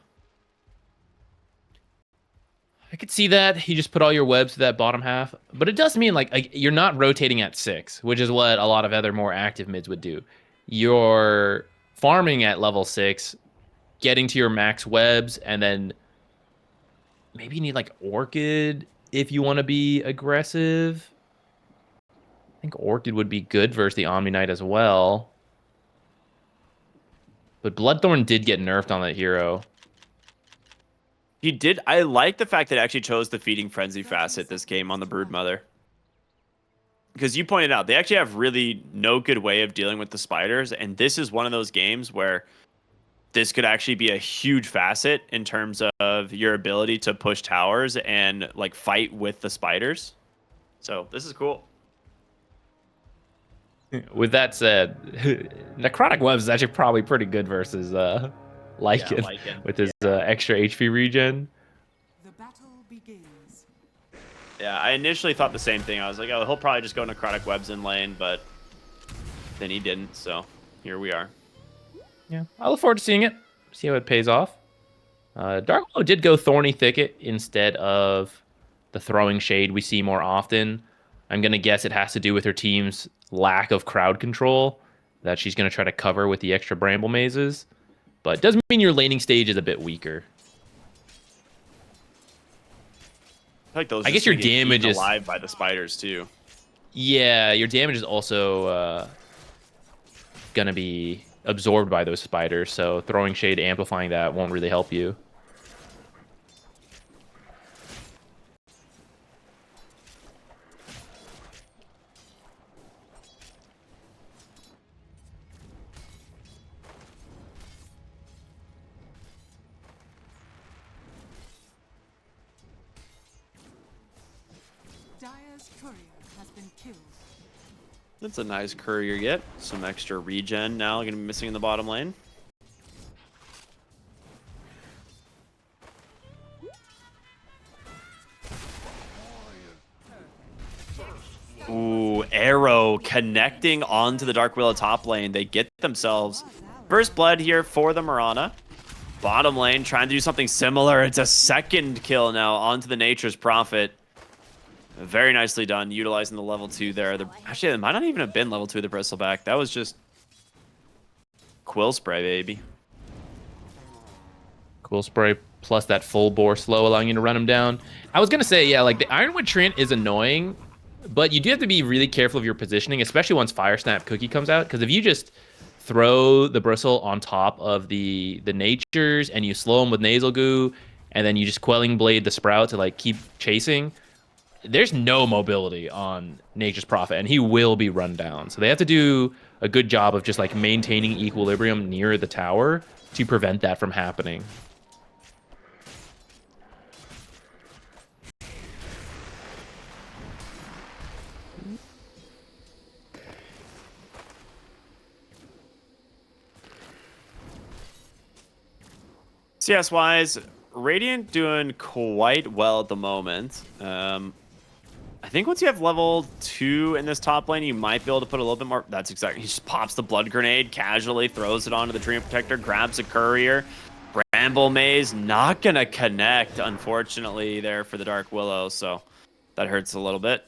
I could see that. You just put all your webs to that bottom half. But it does mean like you're not rotating at 6, which is what a lot of other more active mids would do. You're farming at level 6, getting to your max webs, and then maybe you need like Orchid if you want to be aggressive. I think Orchid would be good versus the Omni Knight as well. But Bloodthorn did get nerfed on that hero. He did. I like the fact that it actually chose the Feeding Frenzy facet this game on the Broodmother. Because you pointed out, they actually have really no good way of dealing with the spiders, and this is one of those games where this could actually be a huge facet in terms of your ability to push towers and like fight with the spiders. So this is cool. With that said, Necrotic Webs is actually probably pretty good versus Lycan, with his extra HP regen. The battle begins. Yeah, I initially thought the same thing. I was like, oh, he'll probably just go Necrotic Webs in lane, but then he didn't, so here we are. Yeah, I look forward to seeing it, see how it pays off. Dark Willow did go Thorny Thicket instead of the Throwing Shade we see more often. I'm going to guess it has to do with her team's lack of crowd control that she's going to try to cover with the extra Bramble Mazes. But it does mean your laning stage is a bit weaker. I like those. I guess your damage is alive by the spiders too. Yeah, your damage is also gonna be absorbed by those spiders. So throwing shade, amplifying that won't really help you. Dire's courier has been killed. That's a nice courier get. Some extra regen now going to be missing in the bottom lane. Ooh, arrow connecting onto the Dark Willow top lane. They get themselves first blood here for the Mirana. Bottom lane trying to do something similar. It's a second kill now onto the Nature's Prophet. Very nicely done, utilizing the level 2 there. Actually, it might not even have been level 2 of the Bristleback. That was just Quill Spray, baby. Quill Spray plus that full bore slow, allowing you to run him down. I was going to say, yeah, like the Ironwood Treant is annoying, but you do have to be really careful of your positioning, especially once Fire Snap Cookie comes out, because if you just throw the bristle on top of the natures, and you slow them with nasal goo, and then you just quelling blade the sprout to like keep chasing. There's no mobility on Nature's Prophet, and he will be run down. So they have to do a good job of just like maintaining equilibrium near the tower to prevent that from happening. CS wise, Radiant doing quite well at the moment. I think once you have level 2 in this top lane, you might be able to put a little bit more. That's exactly. He just pops the blood grenade casually, throws it onto the Dream Protector, grabs a courier. Bramble Maze not gonna connect, unfortunately, there for the Dark Willow. So that hurts a little bit.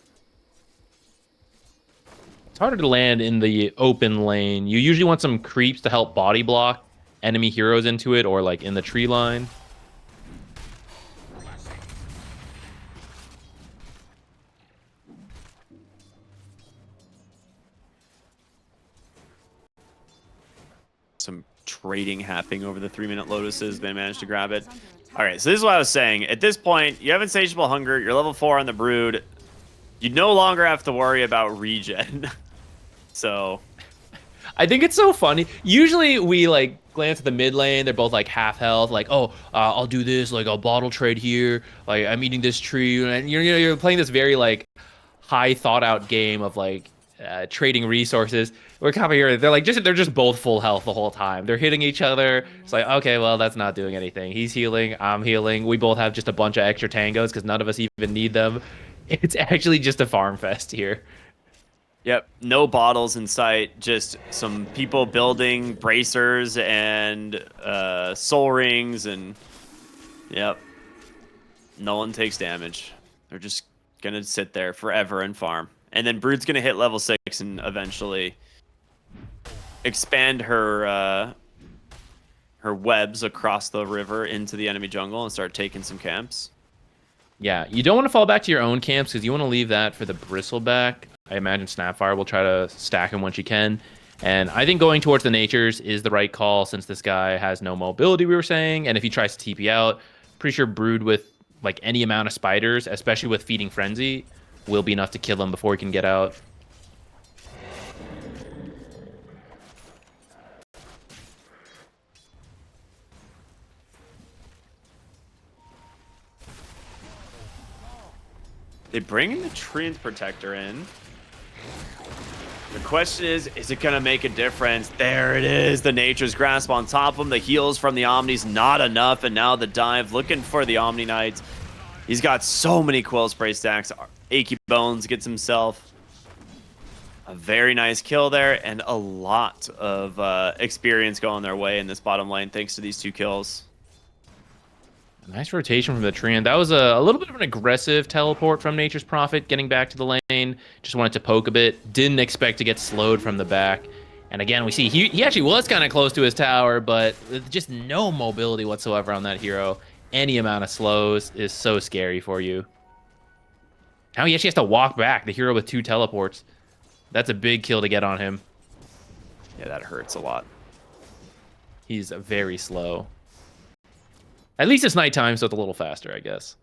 It's harder to land in the open lane. You usually want some creeps to help body block enemy heroes into it, or like in the tree line. Some trading happening over the 3-minute Lotuses. They managed to grab it. All right, so this is what I was saying. At this point, you have Insatiable Hunger. You're level 4 on the Brood. You no longer have to worry about regen. So I think it's so funny. Usually we like glance at the mid lane. They're both like half health. Like, oh, I'll do this. Like, I'll bottle trade here. Like, I'm eating this tree. And you're playing this very like high thought out game of like trading resources. We're coming here. They're just both full health the whole time. They're hitting each other. It's like, okay, well, that's not doing anything. He's healing. I'm healing. We both have just a bunch of extra tangos because none of us even need them. It's actually just a farm fest here. yep, no bottles in sight. Just some people building bracers and soul rings, and yep, no one takes damage. They're just gonna sit there forever and farm. And then Brood's gonna hit level 6 and eventually expand her her webs across the river into the enemy jungle and start taking some camps. Yeah, you don't want to fall back to your own camps because you want to leave that for the Bristleback. I imagine Snapfire will try to stack him when she can. And I think going towards the Natures is the right call since this guy has no mobility, we were saying. And if he tries to TP out, pretty sure Brood with like any amount of spiders, especially with Feeding Frenzy, will be enough to kill him before he can get out. They bring the Treant Protector in. The question is it going to make a difference? There it is. The Nature's Grasp on top of him. The heals from the Omni's not enough. And now the dive looking for the Omni Knights. He's got so many Quill Spray stacks. Achy Bones gets himself a very nice kill there. And a lot of experience going their way in this bottom lane thanks to these 2 kills. Nice rotation from the Treant. That was a little bit of an aggressive teleport from Nature's Prophet, getting back to the lane. Just wanted to poke a bit. Didn't expect to get slowed from the back. And again, we see he actually was kind of close to his tower, but with just no mobility whatsoever on that hero. Any amount of slows is so scary for you. Now he actually has to walk back, the hero with 2 teleports. That's a big kill to get on him. Yeah, that hurts a lot. He's very slow. At least it's nighttime, so it's a little faster, I guess.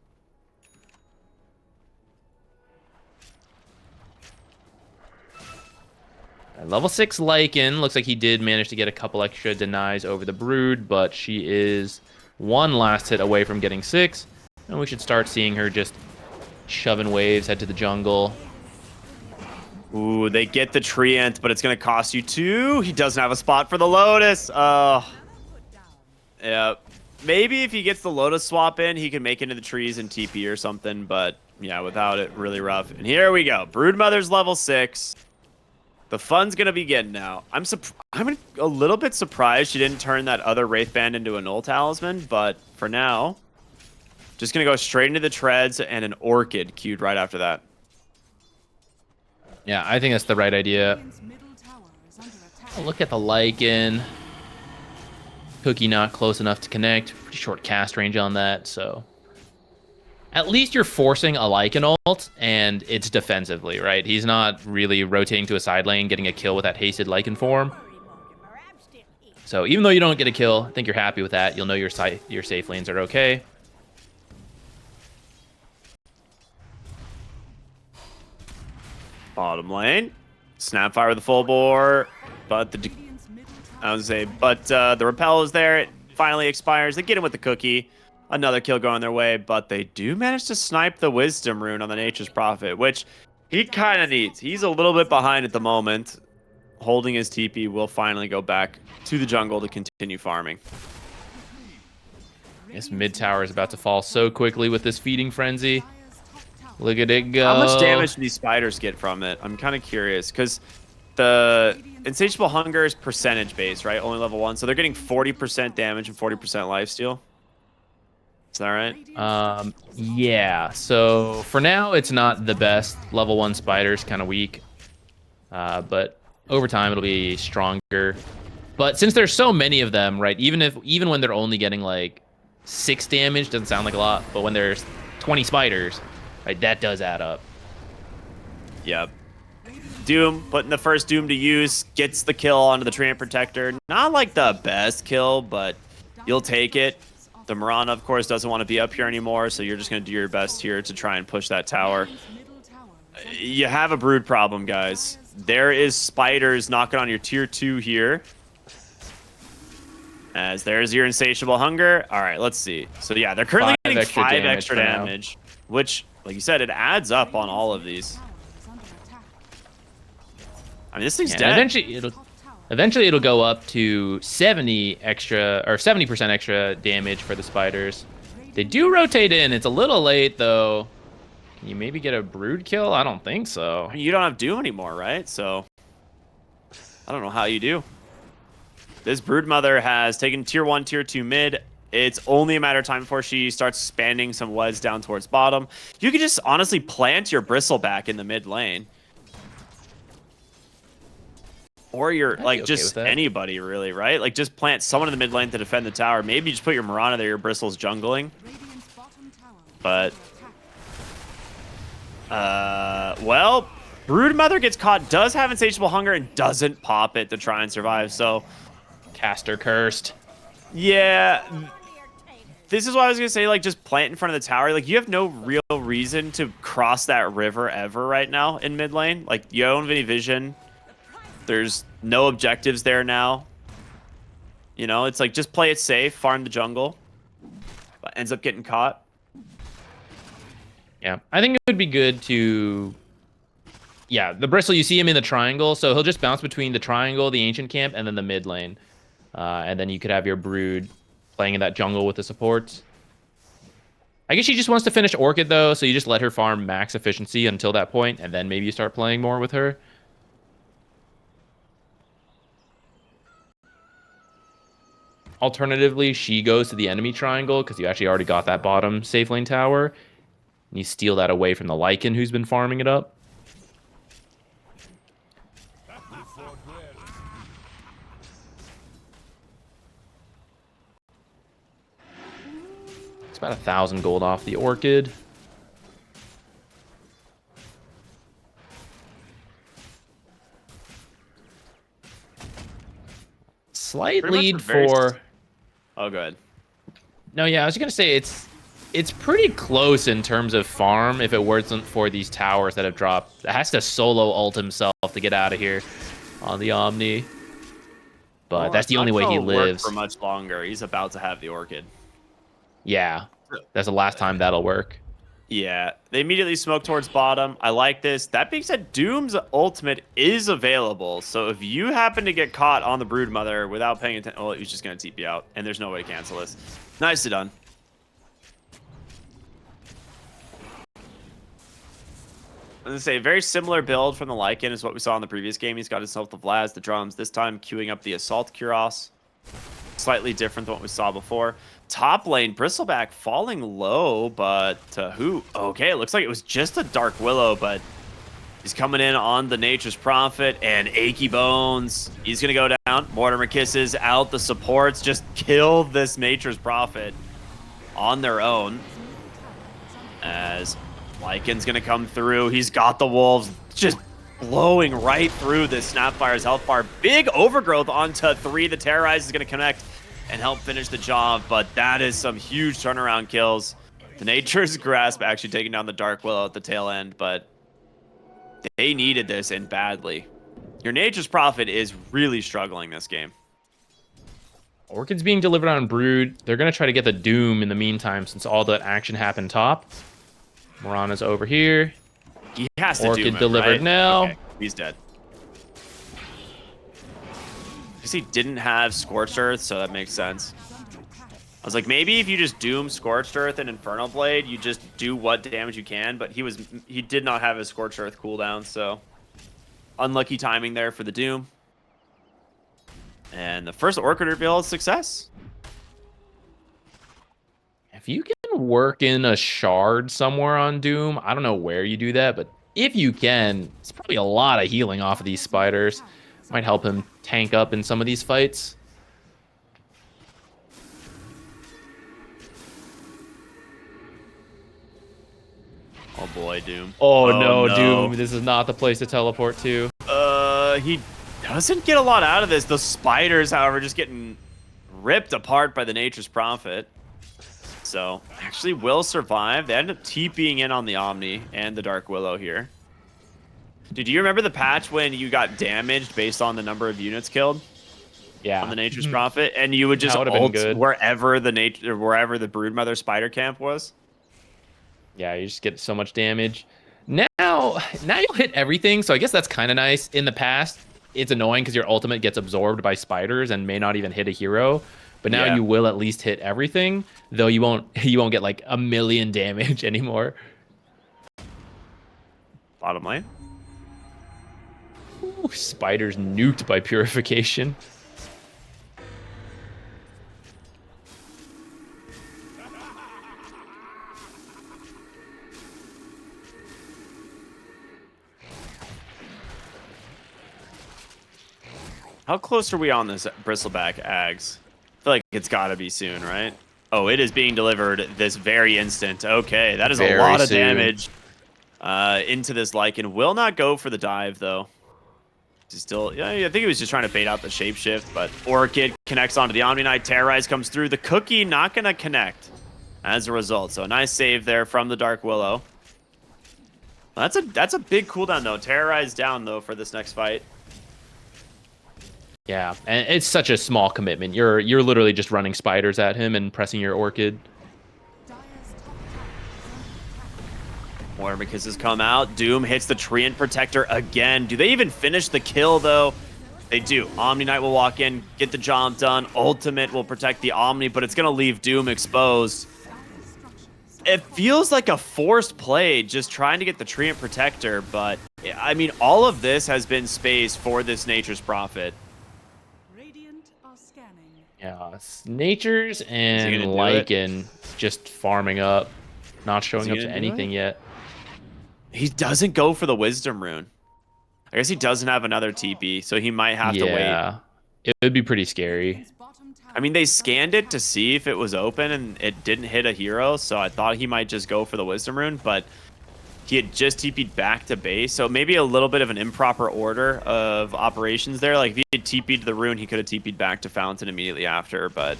Level 6 Lycan. Looks like he did manage to get a couple extra denies over the Brood, but she is 1 last hit away from getting 6. And we should start seeing her just shoving waves, head to the jungle. Ooh, they get the Treant, but it's going to cost you 2. He doesn't have a spot for the Lotus. Yeah. Maybe if he gets the Lotus swap in, he can make into the trees and TP or something. But yeah, without it, really rough. And here we go. Broodmother's level 6. The fun's going to begin now. I'm a little bit surprised she didn't turn that other Wraith Band into a Null Talisman. But for now, just going to go straight into the Treads and an Orchid queued right after that. Yeah, I think that's the right idea. Oh, look at the Lycan. Cookie not close enough to connect. Pretty short cast range on that, so... At least you're forcing a Lycan ult, and it's defensively, right? He's not really rotating to a side lane, getting a kill with that hasted Lycan form. So even though you don't get a kill, I think you're happy with that. You'll know your safe lanes are okay. Bottom lane. Snapfire with the full bore. But the the repel is there. It finally expires. They get him with the cookie. Another kill going their way, but they do manage to snipe the Wisdom rune on the Nature's Prophet, which he kind of needs. He's a little bit behind at the moment. Holding his TP will finally go back to the jungle to continue farming. This mid tower is about to fall so quickly with this feeding frenzy. Look at it go. How much damage do these spiders get from it? I'm kind of curious, because the Insatiable Hunger is percentage based, right? Only level 1, so they're getting 40% damage and 40% lifesteal. Is that right? Yeah. So for now, it's not the best. Level 1 spiders kind of weak, but over time it'll be stronger. But since there's so many of them, right? Even when they're only getting like 6 damage, doesn't sound like a lot. But when there's 20 spiders, right, that does add up. Yep. Doom putting the first Doom to use, gets the kill onto the Treant Protector. Not like the best kill, but you'll take it. The Mirana, of course, doesn't want to be up here anymore, so you're just going to do your best here to try and push that tower. You have a brood problem, guys. There is spiders knocking on your tier 2 here. As there's your Insatiable Hunger. All right, let's see. So yeah, they're currently getting 5 extra damage, which, like you said, it adds up on all of these. I mean, this thing's dead. Eventually it'll go up to 70% extra damage for the spiders. They do rotate in. It's a little late though. Can you maybe get a brood kill? I don't think so. I mean, you don't have Doom anymore, right? So I don't know how you do. This Broodmother has taken tier 1, tier 2 mid. It's only a matter of time before she starts expanding some weds down towards bottom. You could just honestly plant your Bristleback in the mid lane. Or you're like just anybody really, right? Like just plant someone in the mid lane to defend the tower. Maybe just put your Mirana there, your Bristle's jungling. But well, Broodmother gets caught, does have Insatiable Hunger, and doesn't pop it to try and survive. So caster cursed. Yeah. This is what I was gonna say, like just plant in front of the tower. Like you have no real reason to cross that river ever right now in mid lane. Like you don't have any vision. There's no objectives there now. You know, it's like just play it safe, farm the jungle. But ends up getting caught. Yeah, I think it would be good to... Yeah, the Bristle, you see him in the triangle, so he'll just bounce between the triangle, the ancient camp, and then the mid lane. And then you could have your brood playing in that jungle with the supports. I guess she just wants to finish Orchid, though, so you just let her farm max efficiency until that point, and then maybe you start playing more with her. Alternatively, she goes to the enemy triangle because you actually already got that bottom safe lane tower. And you steal that away from the Lycan who's been farming it up. It's about 1,000 gold off the Orchid. Slight lead for... Oh, good. No, yeah, I was gonna say it's pretty close in terms of farm if it wasn't for these towers that have dropped. It has to solo ult himself to get out of here on the Omni. But that's the only way he lives. For much longer. He's about to have the Orchid. Yeah, that's the last time that'll work. Yeah, they immediately smoke towards bottom. I like this. That being said, Doom's ultimate is available. So if you happen to get caught on the Broodmother without paying attention, well, he's just going to TP out, and there's no way to cancel this. Nicely done. I'm going to say, very similar build from the Lycan is what we saw in the previous game. He's got himself the Vlad, the drums, this time queuing up the Assault Kuros. Slightly different than what we saw before. Top lane, Bristleback falling low, but who? Okay, it looks like it was just a Dark Willow, but he's coming in on the Nature's Prophet and Achy Bones. He's going to go down. Mortimer Kisses out the supports. Just kill this Nature's Prophet on their own. As Lycan's going to come through. He's got the Wolves. Just blowing right through this Snapfire's health bar. Big overgrowth onto 3. The Terrorize is going to connect and help finish the job, but that is some huge turnaround kills. The Nature's Grasp actually taking down the Dark Willow at the tail end, but they needed this and badly. Your Nature's Prophet is really struggling this game. Orchid's being delivered on Brood. They're going to try to get the Doom in the meantime since all that action happened top. Morana's over here. He has to Orchid Doom him, delivered right? now. Okay, he's dead. Because he didn't have Scorched Earth, so that makes sense. I was like, maybe if you just Doom Scorched Earth and Infernal Blade, you just do what damage you can, but he did not have his Scorched Earth cooldown, so unlucky timing there for the Doom. And the first Orchid reveal is success. If you can work in a shard somewhere on Doom, I don't know where you do that, but if you can, it's probably a lot of healing off of these spiders. Might help him tank up in some of these fights. Oh boy, Doom. Oh no, Doom. This is not the place to teleport to. He doesn't get a lot out of this. The spiders, however, just getting ripped apart by the Nature's Prophet. So, actually will survive. They end up TPing in on the Omni and the Dark Willow here. Did you remember the patch when you got damaged based on the number of units killed? Yeah. On the Nature's Prophet? And you would just That would've been ult good. wherever the Broodmother spider camp was? Yeah, you just get so much damage. Now you'll hit everything, so I guess that's kind of nice. In the past, it's annoying because your ultimate gets absorbed by spiders and may not even hit a hero. But now Yeah. you will at least hit everything, though you won't get like 1,000,000 damage anymore. Bottom lane. Ooh, spiders nuked by purification. How close are we on this Bristleback Ags? I feel like it's got to be soon, right? Oh, it is being delivered this very instant. Okay, that is a Very lot of soon. damage into this Lycan. Will not go for the dive, though. He's still, yeah, I think he was just trying to bait out the shapeshift, but Orchid connects onto the Omni Knight. Terrorize comes through. The Cookie not going to connect as a result. So a nice save there from the Dark Willow. That's a big cooldown, though. Terrorize down, though, for this next fight. Yeah, and it's such a small commitment. You're literally just running spiders at him and pressing your Orchid. More Kisses come out. Doom hits the Treant Protector again. Do they even finish the kill, though? They do. Omni Knight will walk in, get the job done. Ultimate will protect the Omni, but it's going to leave Doom exposed. It feels like a forced play just trying to get the Treant Protector, but, I mean, all of this has been space for this Nature's Prophet. Radiant are scanning. Yeah, it's Nature's and gonna do Lycan just farming up, not showing up gonna to do anything it? yet. He doesn't go for the Wisdom Rune. I guess he doesn't have another TP, so he might have to wait. Yeah, it would be pretty scary. I mean, they scanned it to see if it was open, and it didn't hit a hero, so I thought he might just go for the Wisdom Rune, but he had just TP'd back to base, so maybe a little bit of an improper order of operations there. Like, if he had TP'd the Rune, he could have TP'd back to Fountain immediately after, but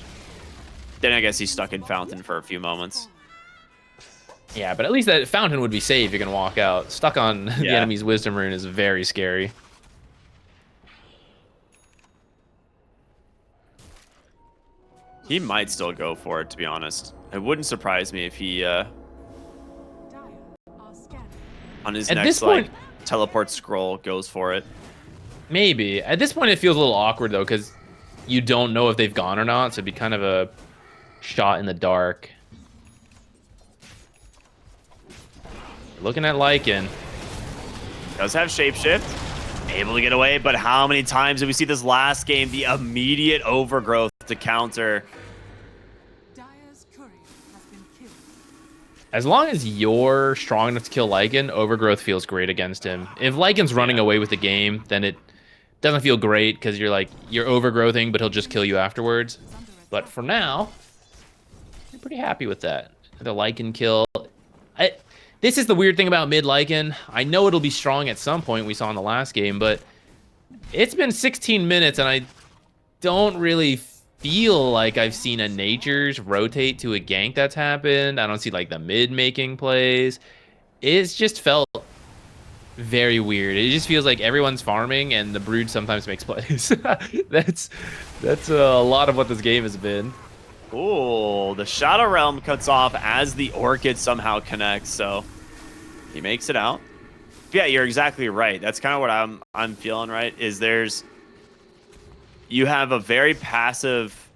then I guess he's stuck in Fountain for a few moments. Yeah, but at least that Fountain would be safe. You can walk out. Stuck on the Yeah. enemy's Wisdom Rune is very scary. He might still go for it, to be honest. It wouldn't surprise me if he, Dire are scanning. on his At next, this point- like, teleport scroll, goes for it. Maybe. At this point, it feels a little awkward, though, because you don't know if they've gone or not, so it'd be kind of a shot in the dark. Looking at Lycan. Does have shapeshift, able to get away, but how many times did we see this last game? The immediate overgrowth to counter. Dire's courier has been killed. As long as you're strong enough to kill Lycan, overgrowth feels great against him. If Lycan's running away with the game, then it doesn't feel great because you're overgrowthing, but he'll just kill you afterwards. But for now, you're pretty happy with that. The Lycan kill. This is the weird thing about mid Lycan. I know it'll be strong at some point, we saw in the last game, but it's been 16 minutes and I don't really feel like I've seen a Nature's rotate to a gank that's happened. I don't see like the mid making plays. It's just felt very weird. It just feels like everyone's farming and the Brood sometimes makes plays. That's a lot of what this game has been. Ooh, the Shadow Realm cuts off as the Orchid somehow connects, so he makes it out. Yeah, you're exactly right. That's kind of what I'm feeling, right? You have a very passive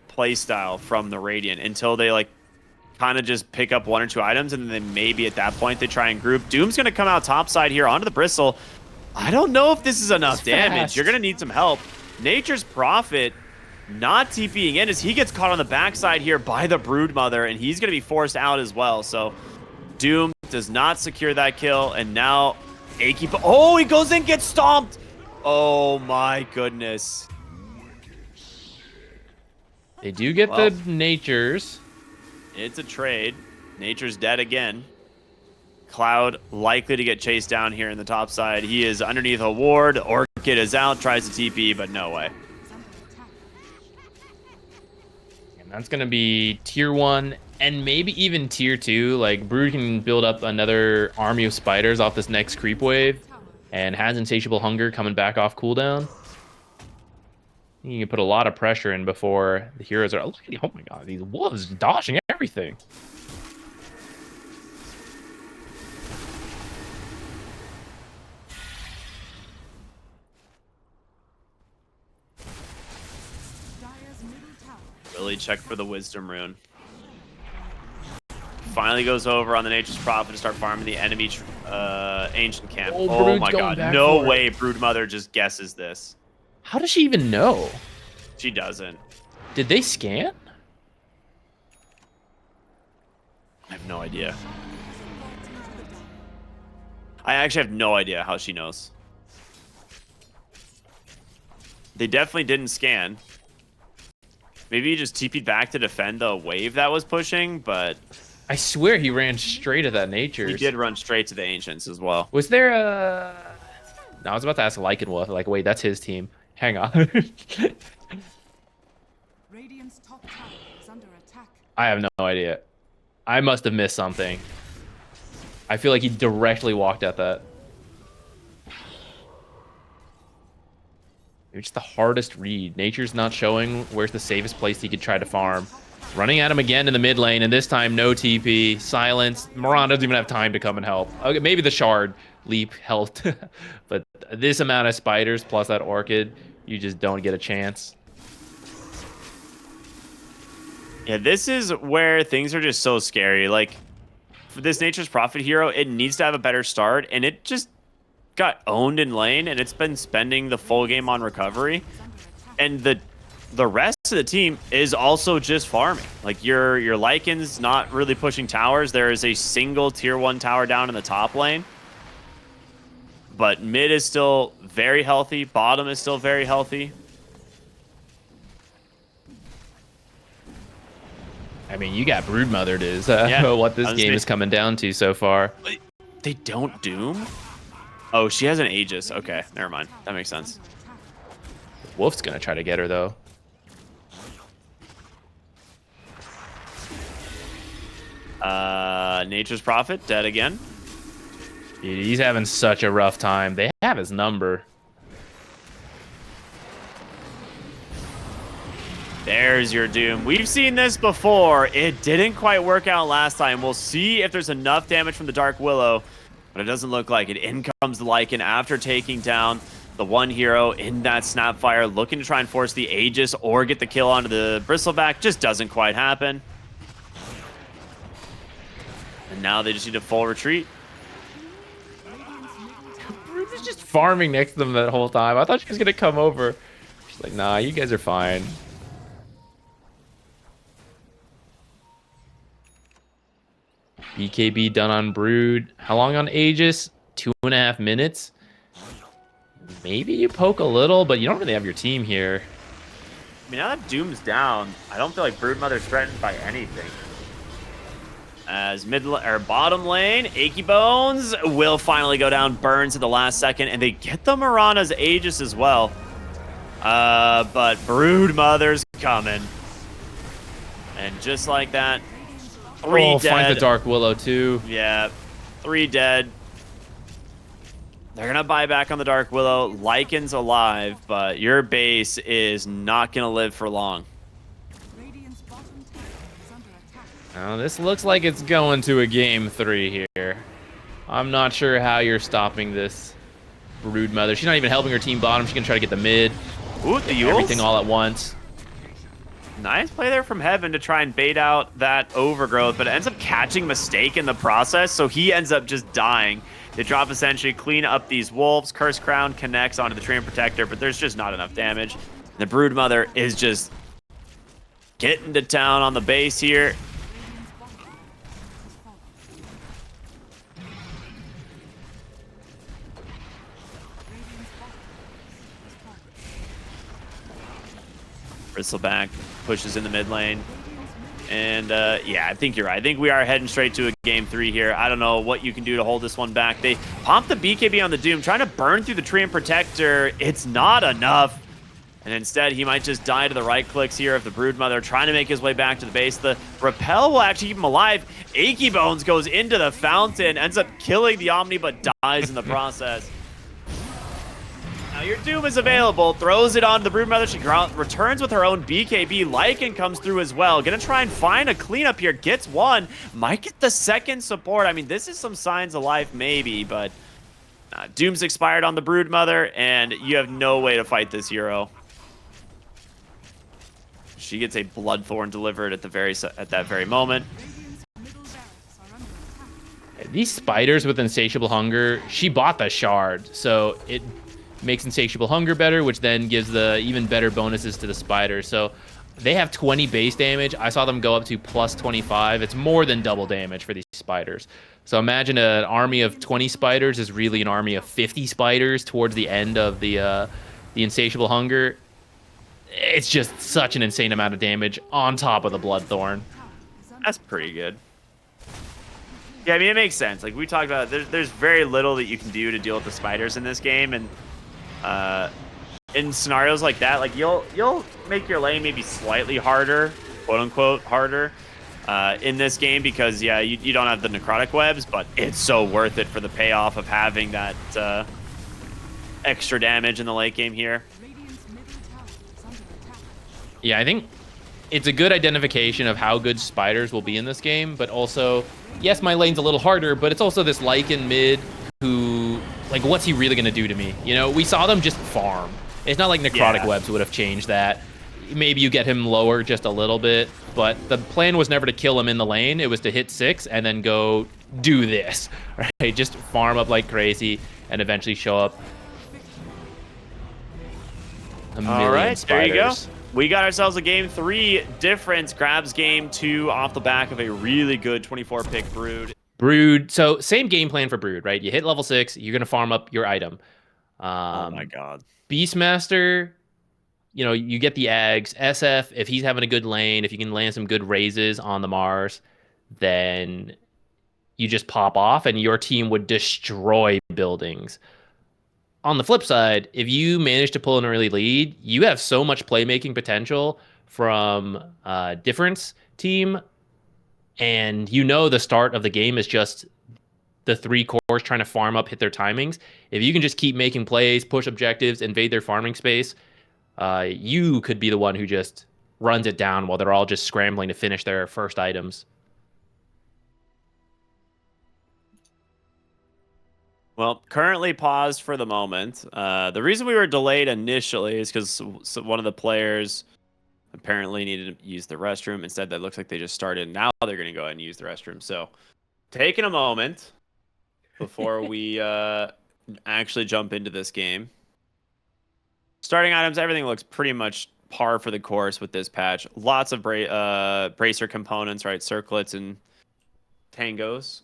play style from the Radiant until they like kind of just pick up 1 or 2 items, and then maybe at that point they try and group. Doom's going to come out topside here onto the Bristle. I don't know if this is enough damage. You're going to need some help. Nature's Prophet not TPing in as he gets caught on the backside here by the Broodmother, and he's going to be forced out as well. So Doom does not secure that kill, and now Aki... Oh, he goes in, gets stomped! Oh my goodness. They do get the Natures. It's a trade. Nature's dead again. Cloud likely to get chased down here in the top side. He is underneath a ward. Orchid is out, tries to TP, but no way. And that's going to be tier 1 and maybe even tier 2. Like, Brood can build up another army of spiders off this next creep wave and has Insatiable Hunger coming back off cooldown. You can put a lot of pressure in before the heroes are... Look at, oh my god, these wolves dodging everything. Really check for the Wisdom Rune. Finally goes over on the Nature's Prophet to start farming the enemy Ancient Camp. Oh my god, no way Broodmother just guesses this. How does she even know? She doesn't. Did they scan? I have no idea. I actually have no idea how she knows. They definitely didn't scan. Maybe he just TP'd back to defend the wave that was pushing, but... I swear he ran straight at that Nature's. He did run straight to the Ancients as well. Was there a... No, I was about to ask Lycanwolf. Like, wait, that's his team. Hang on. Radiant's top tower is under attack. I have no idea. I must have missed something. I feel like he directly walked at that. It's the hardest read. Nature's not showing where's the safest place he could try to farm. Running at him again in the mid lane, and this time no TP. Silence. Moran doesn't even have time to come and help. Okay, maybe the Shard leap helped. But this amount of spiders plus that Orchid, you just don't get a chance. Yeah, this is where things are just so scary. Like, for this Nature's Prophet hero, it needs to have a better start, and it just got owned in lane, and it's been spending the full game on recovery. And the rest of the team is also just farming. Like, your Lycan's not really pushing towers. There is a single tier 1 tower down in the top lane. But mid is still very healthy. Bottom is still very healthy. I mean, you got Broodmothered is what this game is coming down to so far. They don't Doom? Oh, she has an Aegis. Okay, never mind. That makes sense. Wolf's gonna try to get her, though. Nature's Prophet, dead again. Dude, he's having such a rough time. They have his number. There's your Doom. We've seen this before. It didn't quite work out last time. We'll see if there's enough damage from the Dark Willow, but it doesn't look like it. In comes the Lycan after taking down the one hero in that Snapfire, looking to try and force the Aegis or get the kill onto the Bristleback. Just doesn't quite happen. And now they just need a full retreat. Brood was just farming next to them that whole time. I thought she was gonna come over. She's like, nah, you guys are fine. BKB done on Brood. How long on Aegis? 2.5 minutes. Maybe you poke a little, but you don't really have your team here. I mean, now that Doom's down, I don't feel like Broodmother's threatened by anything. As bottom lane, Achy Bones will finally go down. Burns at the last second, and they get the Mirana's Aegis as well. But Brood Mother's coming. And just like that, 3 dead. Finds the Dark Willow too. Yeah, 3 dead. They're going to buy back on the Dark Willow. Lycan's alive, but your base is not going to live for long. Radiant's bottom tower is under attack. Oh, this looks like it's going to a game 3 here. I'm not sure how you're stopping this Brood Mother. She's not even helping her team bottom. She's going to try to get the mid. Ooh, the Yules. Everything all at once. Nice play there from Heaven to try and bait out that overgrowth, but it ends up catching Mistake in the process, so he ends up just dying. They drop essentially, clean up these wolves. Curse Crown connects onto the Treant Protector, but there's just not enough damage. The Brood Mother is just getting to town on the base here. Bristleback pushes in the mid lane. And, yeah, I think you're right. I think we are heading straight to a game 3 here. I don't know what you can do to hold this one back. They pump the BKB on the Doom, trying to burn through the Treant Protector. It's not enough. And instead, he might just die to the right clicks here of the Brood Mother, trying to make his way back to the base. The Repel will actually keep him alive. Achy Bones goes into the fountain, ends up killing the Omni, but dies in the process. Now your Doom is available, throws it on the Brood Mother. She returns with her own BKB. Lycan comes through as well. Gonna try and find a cleanup here. Gets one. Might get the second support. I mean, this is some signs of life maybe, but Doom's expired on the Brood Mother, and you have no way to fight this hero. She gets a Bloodthorn delivered at that very moment. Radiant's middle barracks are under attack. These spiders with Insatiable Hunger, she bought the shard, so it makes Insatiable Hunger better, which then gives the even better bonuses to the spiders. So they have 20 base damage. I saw them go up to plus 25. It's more than double damage for these spiders. So imagine an army of 20 spiders is really an army of 50 spiders towards the end of the Insatiable Hunger. It's just such an insane amount of damage on top of the Bloodthorn. That's pretty good. Yeah, I mean, it makes sense. Like we talked about, there's very little that you can do to deal with the spiders in this game, and in scenarios like that, like you'll make your lane maybe slightly harder, quote unquote harder, in this game because yeah, you don't have the necrotic webs, but it's so worth it for the payoff of having that extra damage in the late game here. Radiant's middle tower is under attack. Yeah, I think it's a good identification of how good spiders will be in this game, but also, yes, my lane's a little harder, but it's also this Lycan mid who, like, what's he really going to do to me? You know, we saw them just farm. It's not like necrotic webs would have changed that. Maybe you get him lower just a little bit, but the plan was never to kill him in the lane. It was to hit 6 and then go do this, right? Just farm up like crazy and eventually show up a million All right, spiders. there you go. We got ourselves a game 3 difference. Grabs game 2 off the back of a really good 24-pick Brood. Brood, so same game plan for Brood, right? You hit level 6, you're going to farm up your item. Oh my god. Beastmaster, you know, you get the Ags. SF, if he's having a good lane, if you can land some good raises on the Mars, then you just pop off and your team would destroy buildings. On the flip side, if you manage to pull an early lead, you have so much playmaking potential from Difference team, and you know the start of the game is just the 3 cores trying to farm up, hit their timings. If you can just keep making plays, push objectives, invade their farming space, you could be the one who just runs it down while they're all just scrambling to finish their first items. Well, currently paused for the moment. The reason we were delayed initially is because one of the players apparently needed to use the restroom. Instead, that looks like they just started. Now they're going to go ahead and use the restroom. So taking a moment before we actually jump into this game. Starting items, everything looks pretty much par for the course with this patch. Lots of bracer components, right? Circlets and tangos.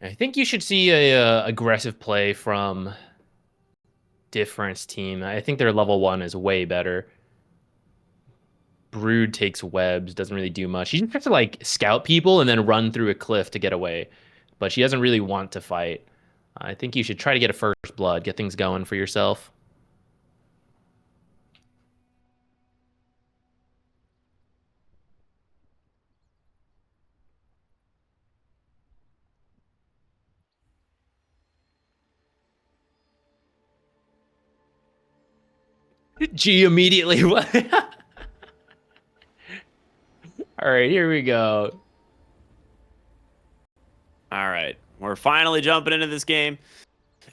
I think you should see a aggressive play from Difference team. I think their level 1 is way better. Brood takes webs, doesn't really do much. She just has to like scout people and then run through a cliff to get away. But she doesn't really want to fight. I think you should try to get a first blood, get things going for yourself. G immediately. All right, here we go. All right, we're finally jumping into this game.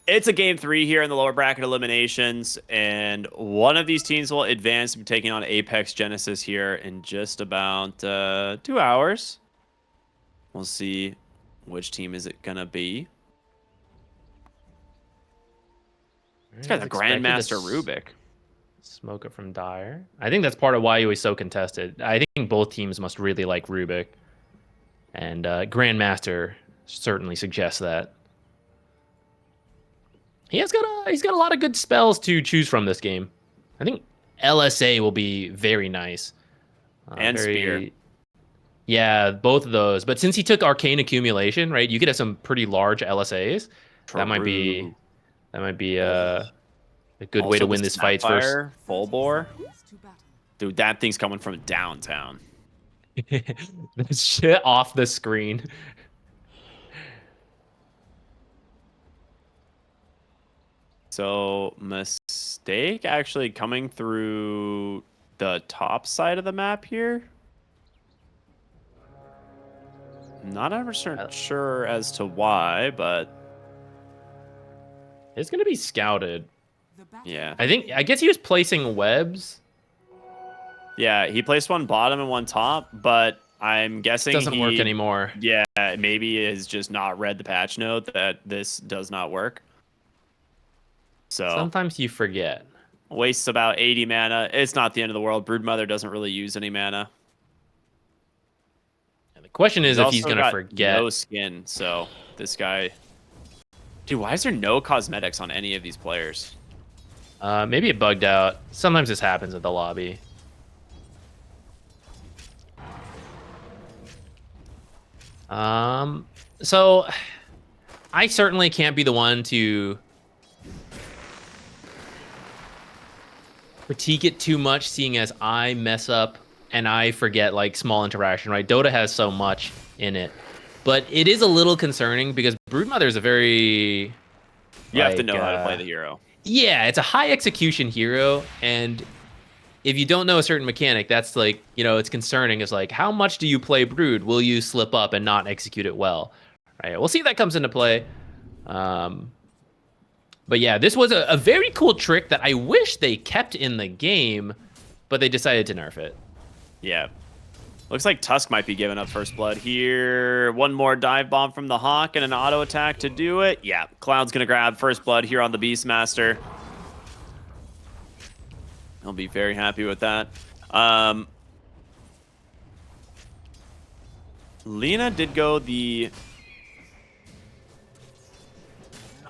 It's a game 3 here in the lower bracket eliminations, and one of these teams will advance to be taking on Apex Genesis here in just about 2 hours. We'll see which team is it gonna be. It's got the Grandmaster Rubik. Smoke it from Dire. I think that's part of why he was so contested. I think both teams must really like Rubik, and Grandmaster certainly suggests that. He's got a lot of good spells to choose from this game. I think LSA will be very nice. And Spear. Yeah, both of those. But since he took Arcane Accumulation, right, you could have some pretty large LSAs. True. That might be a good way to win this fight first. Full bore. Dude, that thing's coming from downtown. That shit off the screen. So, Mistake actually coming through the top side of the map here. Not 100% sure as to why, but It's going to be scouted. yeah. I guess he was placing webs. Yeah, he placed one bottom and one top, but I'm guessing Doesn't work anymore. Yeah, maybe has just not read the patch note that this does not work. So Sometimes you forget. Wastes about 80 mana. It's not the end of the world. Broodmother doesn't really use any mana. And the question is if he's going to forget. No skin, so this guy... Dude, why is there no cosmetics on any of these players? Maybe it bugged out. Sometimes this happens at the lobby. So I certainly can't be the one to critique it too much, seeing as I mess up and I forget like small interaction, right? Dota has so much in it, but it is a little concerning because Broodmother is a very you have to know how to play the hero. Yeah, it's a high execution hero, and if you don't know a certain mechanic, that's like, you know, it's concerning. It's like, how much do you play Brood? Will you slip up and not execute it well? Right, we'll see if that comes into play. But yeah, this was a very cool trick that I wish they kept in the game, but they decided to nerf it. Yeah. Looks like Tusk might be giving up first blood here. One more dive bomb from the Hawk and an auto attack to do it. Yeah, Cloud's going to grab first blood here on the Beastmaster. He'll be very happy with that. Lena did go the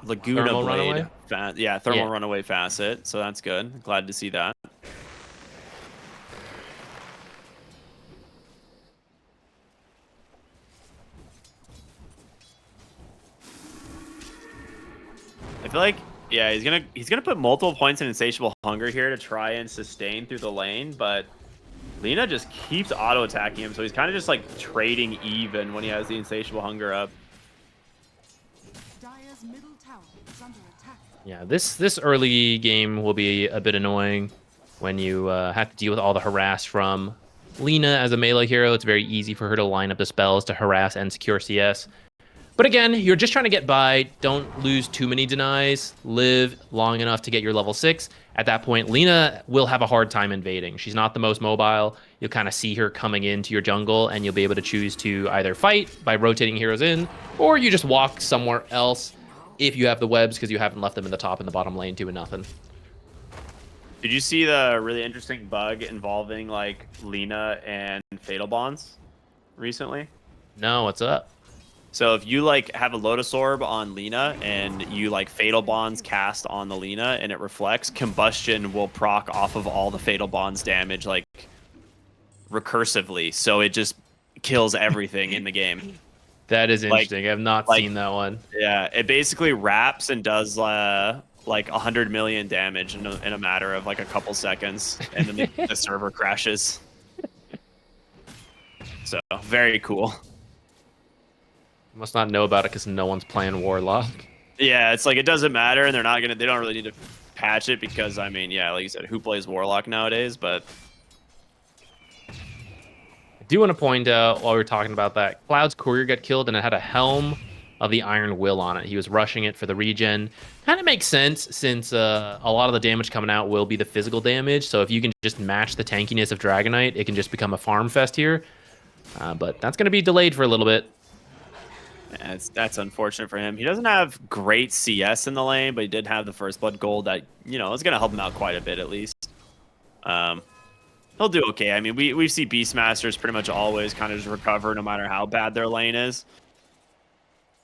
Laguna Thermal Blade. runaway? Thermal runaway facet. So that's good. Glad to see that. I feel like, yeah, he's gonna put multiple points in Insatiable Hunger here to try and sustain through the lane, but Lena just keeps auto attacking him, so he's kind of just like trading even when he has the Insatiable Hunger up. Dire's middle tower is under attack. Yeah, this early game will be a bit annoying when you have to deal with all the harass from Lena as a melee hero. It's very easy for her to line up the spells to harass and secure CS. But again, you're just trying to get by. Don't lose too many denies. Live long enough to get your level 6. At that point, Lena will have a hard time invading. She's not the most mobile. You'll kind of see her coming into your jungle, and you'll be able to choose to either fight by rotating heroes in, or you just walk somewhere else if you have the webs because you haven't left them in the top and the bottom lane doing nothing. Did you see the really interesting bug involving like Lena and Fatal Bonds recently? No, what's up? So if you like have a Lotus Orb on Lena and you like Fatal Bonds cast on the Lena and it reflects, Combustion will proc off of all the Fatal Bonds damage like recursively, so it just kills everything in the game. That is Like- interesting. I have not like- seen that one. Yeah, it basically wraps and does like 100 million damage in a matter of like a couple seconds, and then the server crashes. So very cool. Must not know about it because no one's playing Warlock. Yeah, it's like it doesn't matter, and they don't really need to patch it because I mean, yeah, like you said, who plays Warlock nowadays? But I do want to point out while we were talking about that, Cloud's courier got killed and it had a helm of the Iron Will on it. He was rushing it for the regen. Kind of makes sense since a lot of the damage coming out will be the physical damage. So if you can just match the tankiness of Dragonite, it can just become a farm fest here. But that's going to be delayed for a little bit. yeah, that's unfortunate for him. He doesn't have great CS in the lane, but he did have the first blood gold that is going to help him out quite a bit at least. He'll do okay. I mean, we see Beastmasters pretty much always kind of just recover no matter how bad their lane is.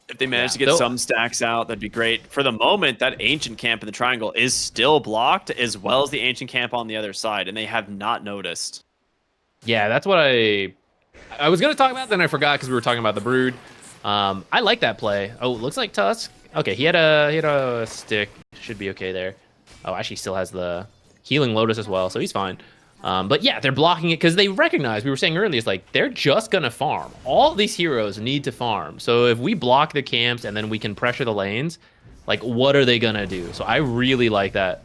If they manage to get some stacks out, that'd be great. For the moment, that ancient camp in the triangle is still blocked, as well as the ancient camp on the other side, and they have not noticed. Yeah, that's what I was going to talk about, then I forgot because we were talking about the Brood. I like that play. Oh, looks like Tusk. Okay, he had a stick. Should be okay there. Oh, actually still has the Healing Lotus as well, so he's fine. But yeah, they're blocking it because they recognize, we were saying earlier, it's like they're just going to farm. All these heroes need to farm. So if we block the camps and then we can pressure the lanes, like what are they going to do? So I really like that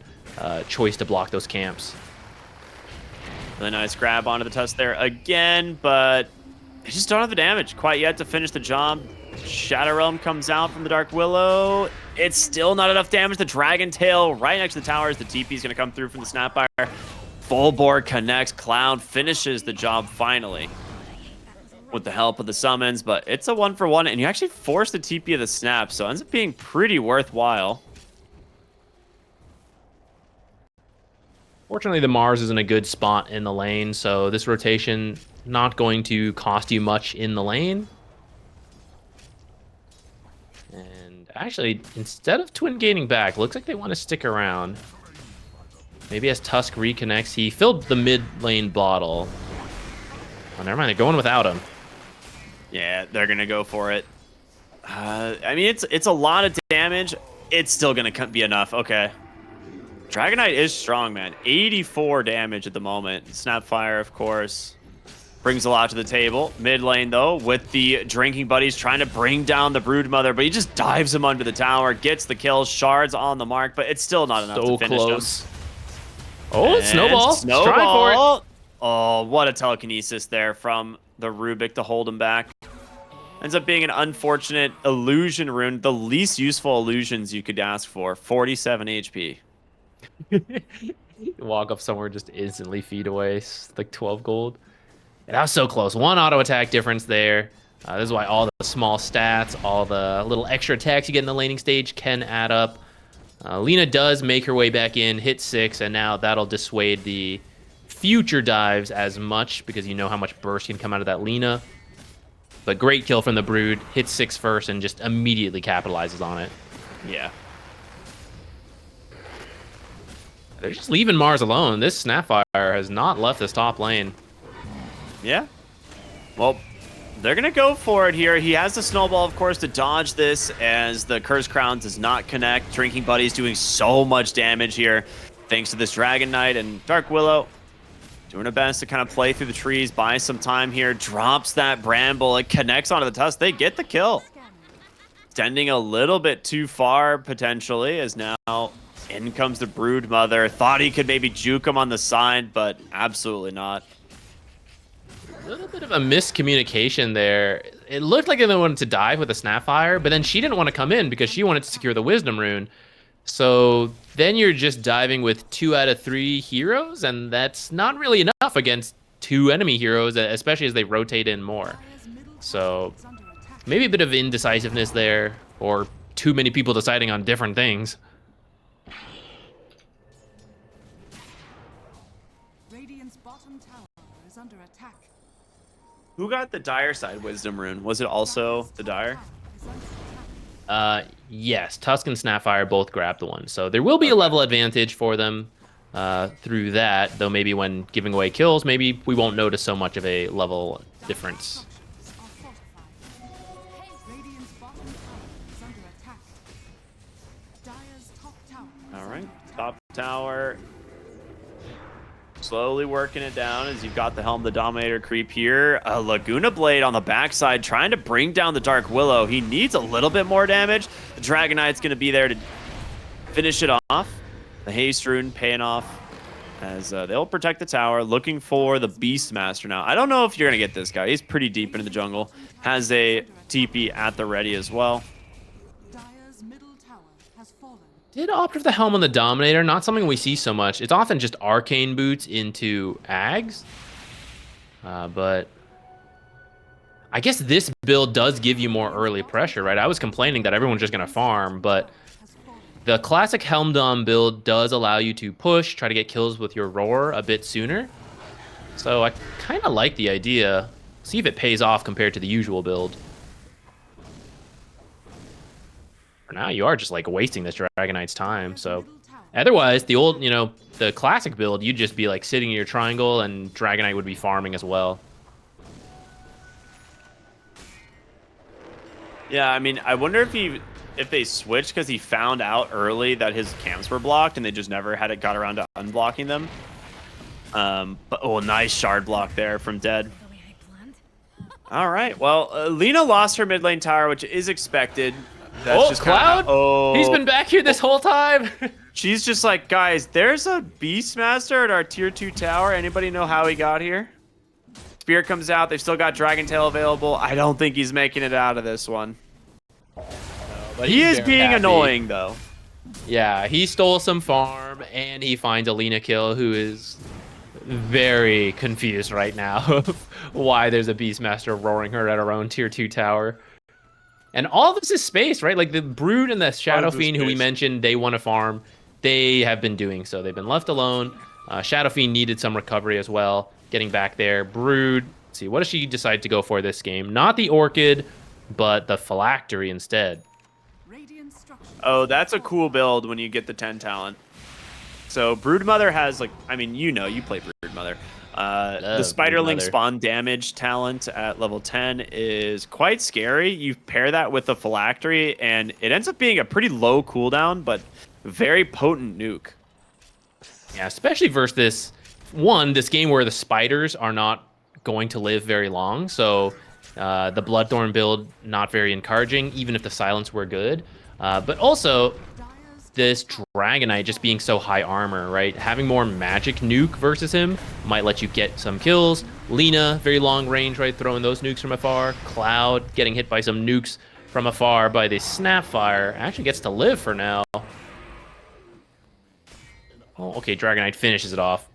choice to block those camps. Really nice grab onto the Tusk there again, but they just don't have the damage quite yet to finish the job. Shadow Realm comes out from the Dark Willow. It's still not enough damage. The Dragon Tail right next to the towers. The TP is going to come through from the Snapfire. Full board connects. Cloud finishes the job finally with the help of the summons, but it's a 1-for-1, and you actually force the TP of the Snap, so it ends up being pretty worthwhile. Fortunately, the Mars is in a good spot in the lane, so this rotation not going to cost you much in the lane. And actually, instead of twin gaining back, looks like they want to stick around. Maybe as Tusk reconnects, he filled the mid lane bottle. Oh, never mind, they're going without him. Yeah, they're gonna go for it. I mean, it's a lot of damage. It's still gonna be enough. Okay. Dragonite is strong, man. 84 damage at the moment. Snapfire, of course, brings a lot to the table. Mid lane, though, with the drinking buddies trying to bring down the Broodmother, but he just dives him under the tower, gets the kill, shards on the mark, but it's still not enough to finish close. him. Oh, And Snowball. Snowball. Trying for it. Oh, what a telekinesis there from the Rubik to hold him back. Ends up being an unfortunate illusion rune, the least useful illusions you could ask for. 47 HP. Walk up somewhere, just instantly feed away, like 12 gold. And that was so close. One auto attack difference there. This is why all the small stats, all the little extra attacks you get in the laning stage can add up. Lina does make her way back in, hit 6, and now that'll dissuade the future dives as much because you know how much burst can come out of that Lina. But great kill from the Brood. Hits 6 first and just immediately capitalizes on it. Yeah. They're just leaving Mars alone. This Snapfire has not left this top lane. Yeah. Well, they're going to go for it here. He has the Snowball, of course, to dodge this as the Curse Crown does not connect. Drinking Buddy's doing so much damage here thanks to this Dragon Knight, and Dark Willow doing her best to kind of play through the trees, buy some time here, drops that Bramble, it connects onto the Tusk. They get the kill. Extending a little bit too far, potentially, as now in comes the Broodmother. Thought he could maybe juke him on the side, but absolutely not. A little bit of a miscommunication there. It looked like they wanted to dive with a Snapfire, but then she didn't want to come in because she wanted to secure the Wisdom Rune. So then you're just diving with 2 out of 3 heroes, and that's not really enough against 2 enemy heroes, especially as they rotate in more. So maybe a bit of indecisiveness there, or too many people deciding on different things. Radiant's bottom tower is under attack. Who got the Dire side Wisdom Rune? Was it also the Dire? Yes, Tusk and Snapfire both grabbed the one. So there will be a level advantage for them. through that. Though maybe when giving away kills, maybe we won't notice so much of a level difference. Structures are fortified. Radiant's bottom tower is under attack. Dire's top tower is All right, under attack. top tower. Slowly working it down as you've got the Helm the Dominator creep here. A Laguna Blade on the backside trying to bring down the Dark Willow. He needs a little bit more damage. The Dragon Knight's going to be there to finish it off. The Haste Rune paying off as they'll protect the tower. Looking for the Beastmaster now. I don't know if you're going to get this guy. He's pretty deep into the jungle. Has a TP at the ready as well. Dire's middle tower has fallen. Did opt for the Helm on the Dominator. Not something we see so much. It's often just Arcane Boots into Ags. But I guess this build does give you more early pressure, right? I was complaining that everyone's just going to farm, but Has fallen. the classic Helm Dom build does allow you to push, try to get kills with your Roar a bit sooner. So I kind of like the idea. See if it pays off compared to the usual build. For now, you are just like wasting this Dragon Knight's time. So otherwise, the old, the classic build, you'd just be like sitting in your triangle and Dragon Knight would be farming as well. Yeah, I mean, I wonder if they switched because he found out early that his camps were blocked and they just never got around to unblocking them. But oh, nice shard block there from Dead. All right, well, Lina lost her mid lane tower, which is expected. That's just Cloud? Oh, He's been back here this whole time. she's just like, guys, there's a Beastmaster at our tier 2 tower. Anybody know how he got here? Spear comes out. They've still got Dragon Tail available. I don't think he's making it out of this one. But He he's is very being happy. annoying, though. Yeah, he stole some farm, and he finds a Lina kill, who is very confused right now of why there's a Beastmaster roaring her at her own tier 2 tower. And all this is space, right? Like the Brood and the Shadow Fiend, who we mentioned, they want to farm. They have been doing so. They've been left alone. Shadow Fiend needed some recovery as well, getting back there. Brood, let's see, what does she decide to go for this game? Not the Orchid, but the Phylactery instead. Radiant structures. Oh, that's a cool build when you get the 10 talent. So Broodmother has, like, I mean, you play Broodmother. The Spiderling Broodmother. spawn damage talent at level 10 is quite scary. You pair that with the Phylactery, and it ends up being a pretty low cooldown, but very potent nuke. Yeah, especially versus this game where the spiders are not going to live very long. So the Bloodthorn build, not very encouraging, even if the silence were good. But also, Dire's this Dragon Knight just being so high armor, right? Having more magic nuke versus him might let you get some kills. Lina, very long range, right? Throwing those nukes from afar. Cloud getting hit by some nukes from afar by the Snapfire. Actually gets to live for now. Oh, okay, Dragon Knight finishes it off.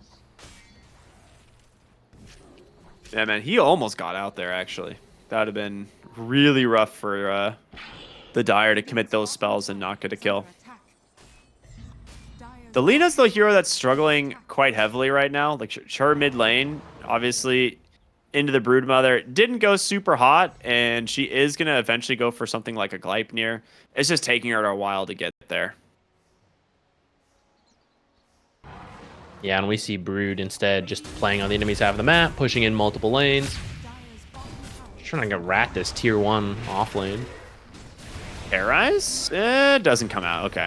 Yeah, man, he almost got out there, actually. That would have been really rough for the Dire to commit those spells and not get a kill. under attack. Dire's The Lina's the hero that's struggling quite heavily right now. Like, her mid lane, obviously, into the Broodmother, didn't go super hot, and she is going to eventually go for something like a Gleipnir. It's just taking her a while to get there. Yeah, and we see Brood instead just playing on the enemy's half of the map, pushing in multiple lanes. Dire's bottom tower. Just trying to rat this tier 1 off lane. Arise? Doesn't come out. Okay.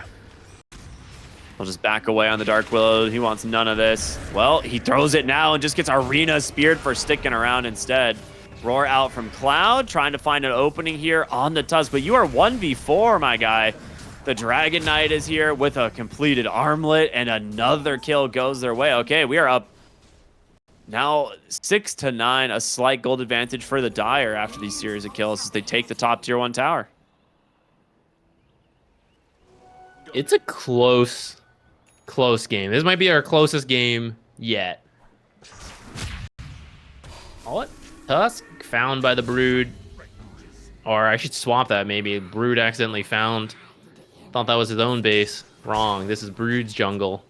I'll just back away on the Dark Willow. He wants none of this. Well, he throws it now and just gets Arena speared for sticking around instead. Roar out from Cloud, trying to find an opening here on the Tusk. But you are 1v4, my guy. The Dragon Knight is here with a completed armlet, and another kill goes their way. Okay, we are up now 6-9, a slight gold advantage for the Dire after these series of kills as they take the top tier 1 tower. It's a close game. This might be our closest game yet. Call it Tusk, found by the Brood. Or I should swap that maybe. Brood accidentally found. Thought that was his own base. Wrong. This is Brood's jungle.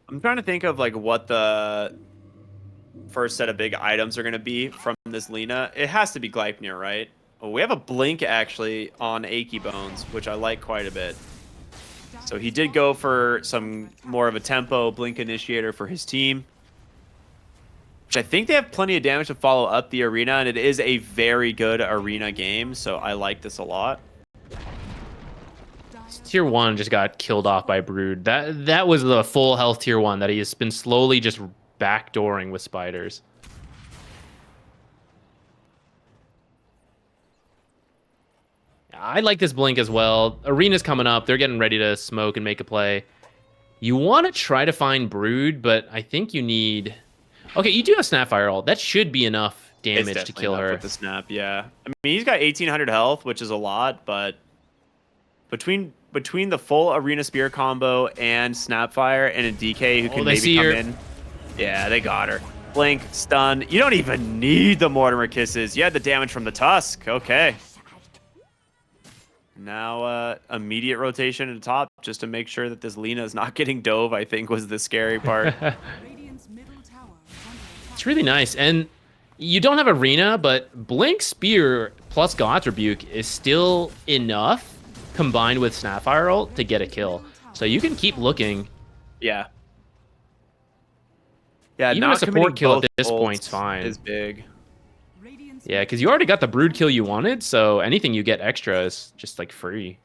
I'm trying to think of like what the first set of big items are going to be from this Lina. It has to be Gleipnir, right? Oh, we have a blink actually on Achy Bones, which I like quite a bit. So he did go for some more of a tempo blink initiator for his team, which I think they have plenty of damage to follow up the arena, and it is a very good arena game, so I like this a lot. Tier 1 just got killed off by Brood. That was the full health Tier 1 that he has been slowly just backdooring with spiders. I like this blink as well. Arena's coming up. They're getting ready to smoke and make a play. You want to try to find Brood, but I think you need... Okay, you do have Snapfire ult. That should be enough damage to kill her. With the snap, yeah. I mean, he's got 1,800 health, which is a lot, but between the full Arena Spear combo and Snapfire and a DK who can maybe come in. Yeah, they got her. Blink, stun. You don't even need the Mortimer Kisses. You had the damage from the Tusk. Okay. Now, immediate rotation at the top just to make sure that this Lina is not getting dove, I think was the scary part. It's really nice. And you don't have Arena, but Blink Spear plus God's Rebuke is still enough combined with Snapfire ult to get a kill. So you can keep looking. Yeah. Yeah, even a support kill at this point's fine. Is big. Yeah, because you already got the Brood kill you wanted, so anything you get extra is just like free.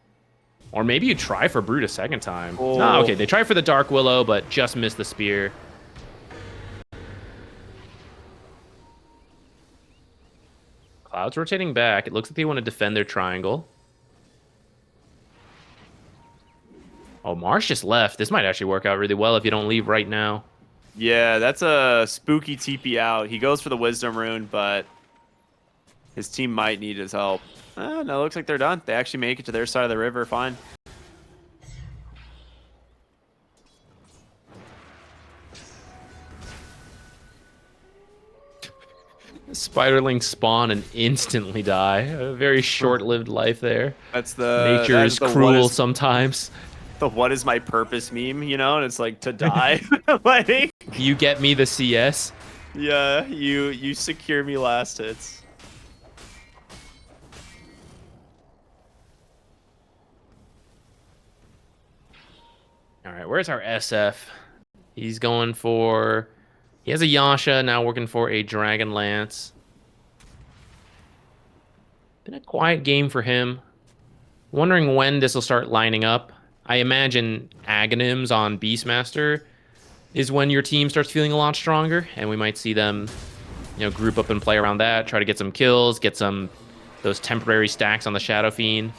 Or maybe you try for Brood a second time. Oh. No, okay, they try for the Dark Willow, but just missed the spear. Cloud's rotating back. It looks like they want to defend their triangle. Oh, Marsh just left. This might actually work out really well if you don't leave right now. Yeah, that's a spooky TP out. He goes for the Wisdom Rune, but his team might need his help. No, it looks like they're done. They actually make it to their side of the river fine. Spiderlings spawn and instantly die. A very short-lived life there. That's the nature is cruel sometimes. The "what is my purpose" meme, you know, and it's like to die. Like, you get me the CS. Yeah, you secure me last hits. All right, where's our SF? He's going for... He has a Yasha, now working for a Dragon Lance. Been a quiet game for him. Wondering when this will start lining up. I imagine Aghanims on Beastmaster is when your team starts feeling a lot stronger, and we might see them, you know, group up and play around that, try to get some kills, get some those temporary stacks on the Shadow Fiend.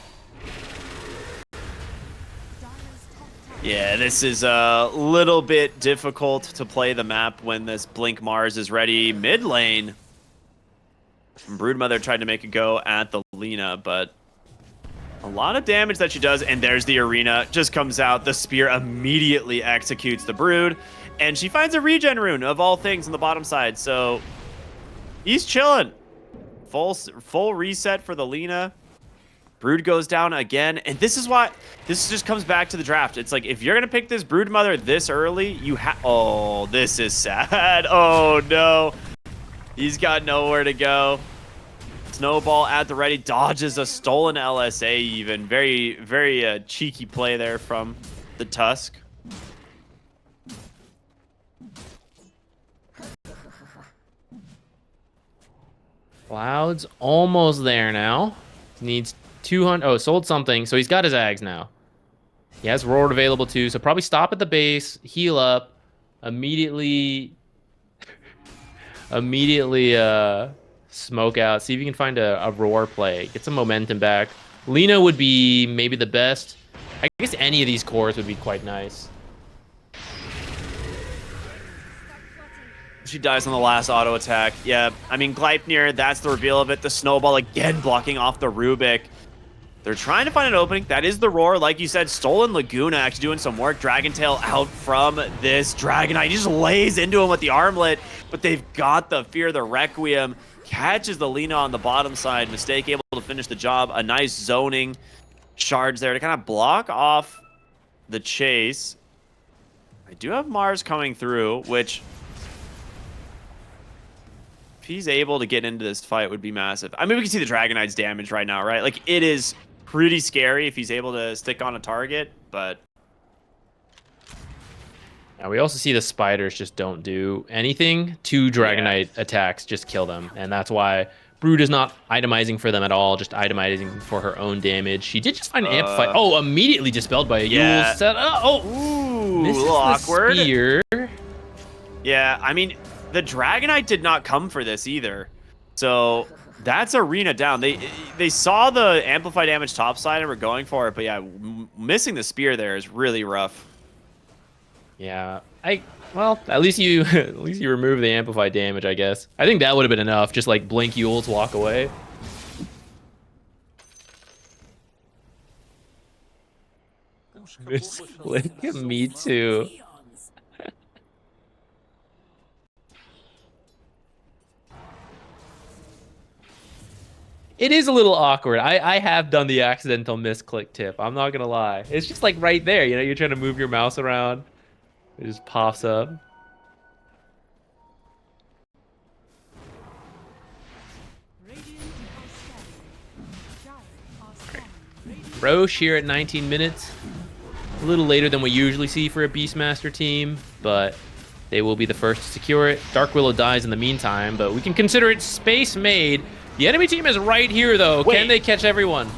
Yeah, this is a little bit difficult to play the map when this Blink Mars is ready. Mid lane, Broodmother tried to make a go at the Lina, but a lot of damage that she does, and there's the Arena. Just comes out, the Spear immediately executes the Brood, and she finds a regen rune, of all things, on the bottom side, so he's chilling. Full reset for the Lina. Brood goes down again, and this is why this just comes back to the draft. It's like, if you're gonna pick this Broodmother this early, you have... Oh, this is sad. Oh no, he's got nowhere to go. Snowball at the ready, dodges a stolen LSA even. Very, very cheeky play there from the Tusk. Cloud's almost there now. Needs 200. Oh, sold something. So he's got his Ags now. He has Roar available too. So probably stop at the base, heal up, immediately smoke out. See if you can find a Roar play. Get some momentum back. Lina would be maybe the best. I guess any of these cores would be quite nice. She dies on the last auto attack. Yeah, I mean, Gleipnir, that's the reveal of it. The Snowball again blocking off the Rubik. They're trying to find an opening. That is the Roar. Like you said, Stolen Laguna actually doing some work. Dragontail out from this Dragonite. He just lays into him with the armlet, but they've got the Fear the Requiem. Catches the Lina on the bottom side. Mistake able to finish the job. A nice zoning shards there to kind of block off the chase. I do have Mars coming through, which... he's able to get into this fight, would be massive. I mean, we can see the Dragon Knight's damage right now, right? Like, it is pretty scary if he's able to stick on a target, but... Now we also see the spiders just don't do anything. 2 Dragon Yeah. Knight attacks just kill them, and that's why Brood is not itemizing for them at all, just itemizing for her own damage. She did just find an Amplify. Oh, immediately dispelled by a Yeah. Yule set. Oh, Ooh, misses a little the awkward. spear. Yeah, I mean, the Dragon Knight did not come for this either. So that's Arena down. They saw the amplify damage topside and were going for it, but yeah, missing the spear there is really rough. Yeah, well, at least you remove the amplified damage, I guess. I think that would have been enough. Just like blink Yules, walk away. Misclick, me too. It is a little awkward. I have done the accidental misclick tip. I'm not gonna lie. It's just like right there. You know, you're trying to move your mouse around. It just pops up. Roche here at 19 minutes. A little later than we usually see for a Beastmaster team, but they will be the first to secure it. Dark Willow dies in the meantime, but we can consider it space made. The enemy team is right here, though. Wait. Can they catch everyone?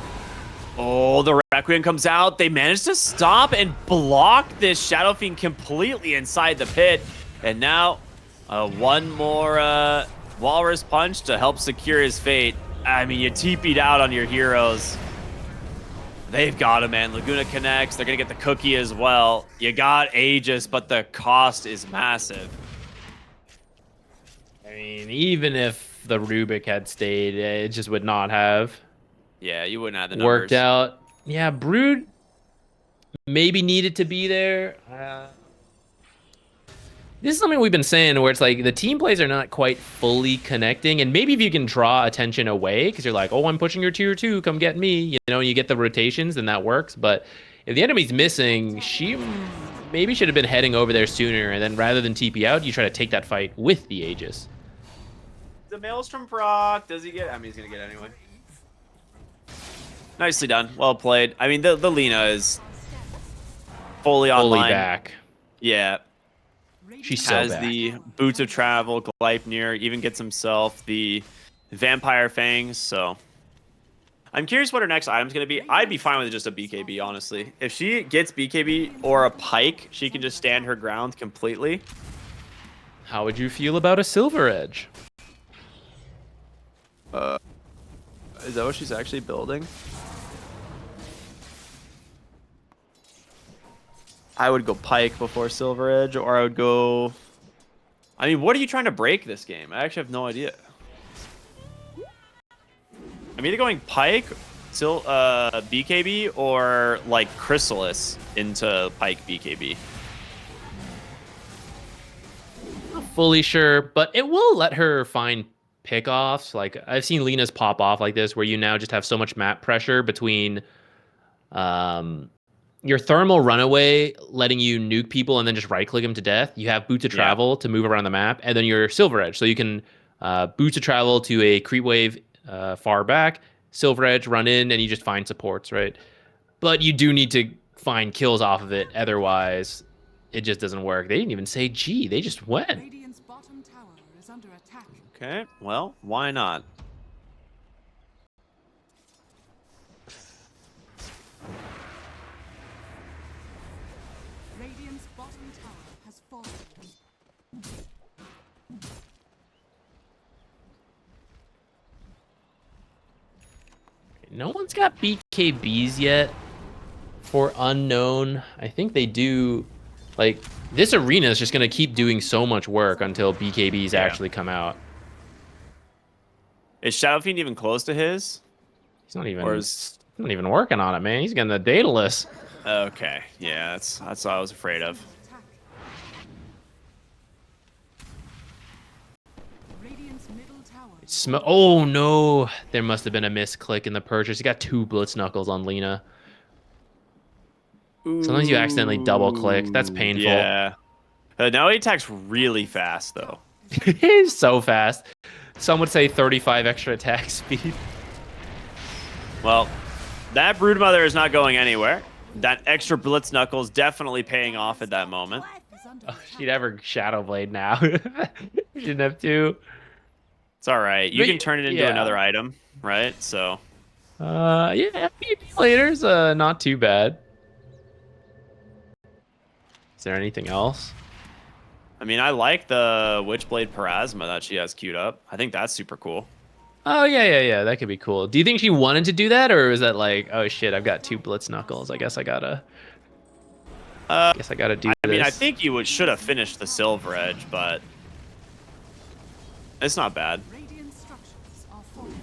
Oh, the Requiem comes out. They managed to stop and block this Shadow Fiend completely inside the pit. And now, one more Walrus Punch to help secure his fate. I mean, you TP'd out on your heroes. They've got him, man. Laguna connects. They're going to get the cookie as well. You got Aegis, but the cost is massive. I mean, even if the Rubik had stayed, it just would not have Yeah, you wouldn't have the numbers. worked out. Yeah, Brood maybe needed to be there. This is something we've been saying where it's like the team plays are not quite fully connecting, and maybe if you can draw attention away because you're like, oh, I'm pushing your tier 2, come get me, you know, and you get the rotations, then that works. But if the enemy's missing, she maybe should have been heading over there sooner, and then rather than TP out, you try to take that fight with the Aegis. The Maelstrom proc, does he get? I mean, he's going to get it anyway. Nicely done. Well played. I mean, the Lina is fully online. Back. Yeah. She's so Has back. the Boots of Travel, Gleipnir, even gets himself the Vampire Fangs, so... I'm curious what her next item's going to be. I'd be fine with just a BKB, honestly. If she gets BKB or a Pike, she can just stand her ground completely. How would you feel about a Silver Edge? Is that what she's actually building? I would go Pike before Silver Edge, or I would go... I mean, what are you trying to break this game? I actually have no idea. I'm either going Pike, BKB, or like Chrysalis into Pike BKB. Not fully sure, but it will let her find pickoffs. Like I've seen Lina's pop off like this, where you now just have so much map pressure between your thermal runaway letting you nuke people and then just right click them to death. You have Boots of Travel to move around the map, and then your Silver Edge, so you can Boots of Travel to a creep wave far back, Silver Edge, run in, and you just find supports, right? But you do need to find kills off of it, otherwise it just doesn't work. They didn't even say G, they just went. Radiant's bottom tower is under attack. Okay, well, why not? Radiant's bottom tower has fallen. No one's got BKBs yet for unknown. I think they do. Like, this arena is just going to keep doing so much work until BKBs actually come out. Is Shadow Fiend even close to his? He's not even, Or he's not even working on it, man. He's getting the dataless. Okay, yeah, that's what I was afraid of. Attack. Radiant's middle tower. Oh, no. There must have been a misclick in the purchase. He got 2 Blitz Knuckles on Lina. Sometimes you accidentally double click. That's painful. Yeah. Now he attacks really fast, though. He's so fast. some would say 35 extra attack speed. Well, that Broodmother is not going anywhere. That extra Blitz Knuckles definitely paying off at that moment. Is under Oh, attack. she'd ever Shadow Blade now. She didn't have to. It's all right. You But can turn it into yeah. another item, right? So Yeah, PvP later's not too bad. Is there anything else? I mean, I like the Witchblade Parasma that she has queued up. I think that's super cool. Oh yeah. That could be cool. Do you think she wanted to do that, or was that like, oh shit, I've got 2 Blitz Knuckles. I guess I gotta do I this. mean, I think you should have finished the Silver Edge, but it's not bad. Radiant structures are fortified.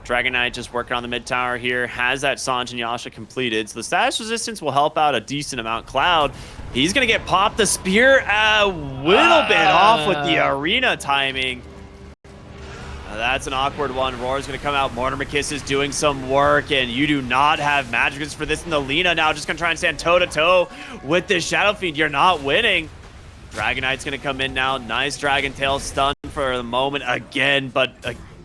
Dragon Knight just working on the mid tower here. Has that Sanj and Yasha completed. So the status resistance will help out a decent amount. Cloud, he's going to get popped. The spear a little bit off with the arena timing. That's an awkward one. Roar's going to come out. Mortimer Kiss is doing some work, and you do not have Magicus for this. And the Lina now just going to try and stand toe-to-toe with this Shadow Fiend. You're not winning. Dragon Knight's going to come in now. Nice Dragon Tail stun for the moment again, but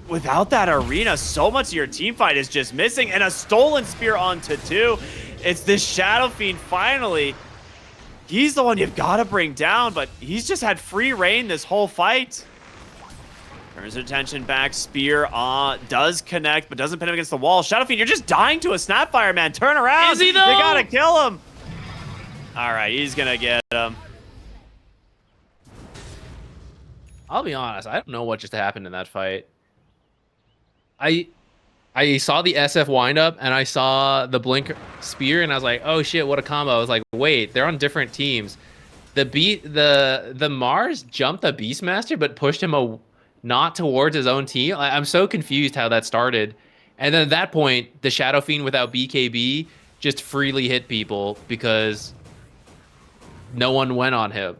without that arena, so much of your team fight is just missing, and a stolen spear onto 2. It's this Shadow Fiend finally. He's the one you've got to bring down, but he's just had free reign this whole fight. Turns attention back. Spear does connect, but doesn't pin him against the wall. Shadow Fiend, you're just dying to a Snapfire, man. Turn around. Is he, though? They got to kill him. All right, he's going to get him. I'll be honest, I don't know what just happened in that fight. I saw the SF windup and I saw the blink spear and I was like, oh shit, what a combo. I was like, wait, they're on different teams. The Mars jumped the Beastmaster but pushed him not towards his own team. I'm so confused how that started. And then at that point, the Shadow Fiend without BKB just freely hit people because no one went on him.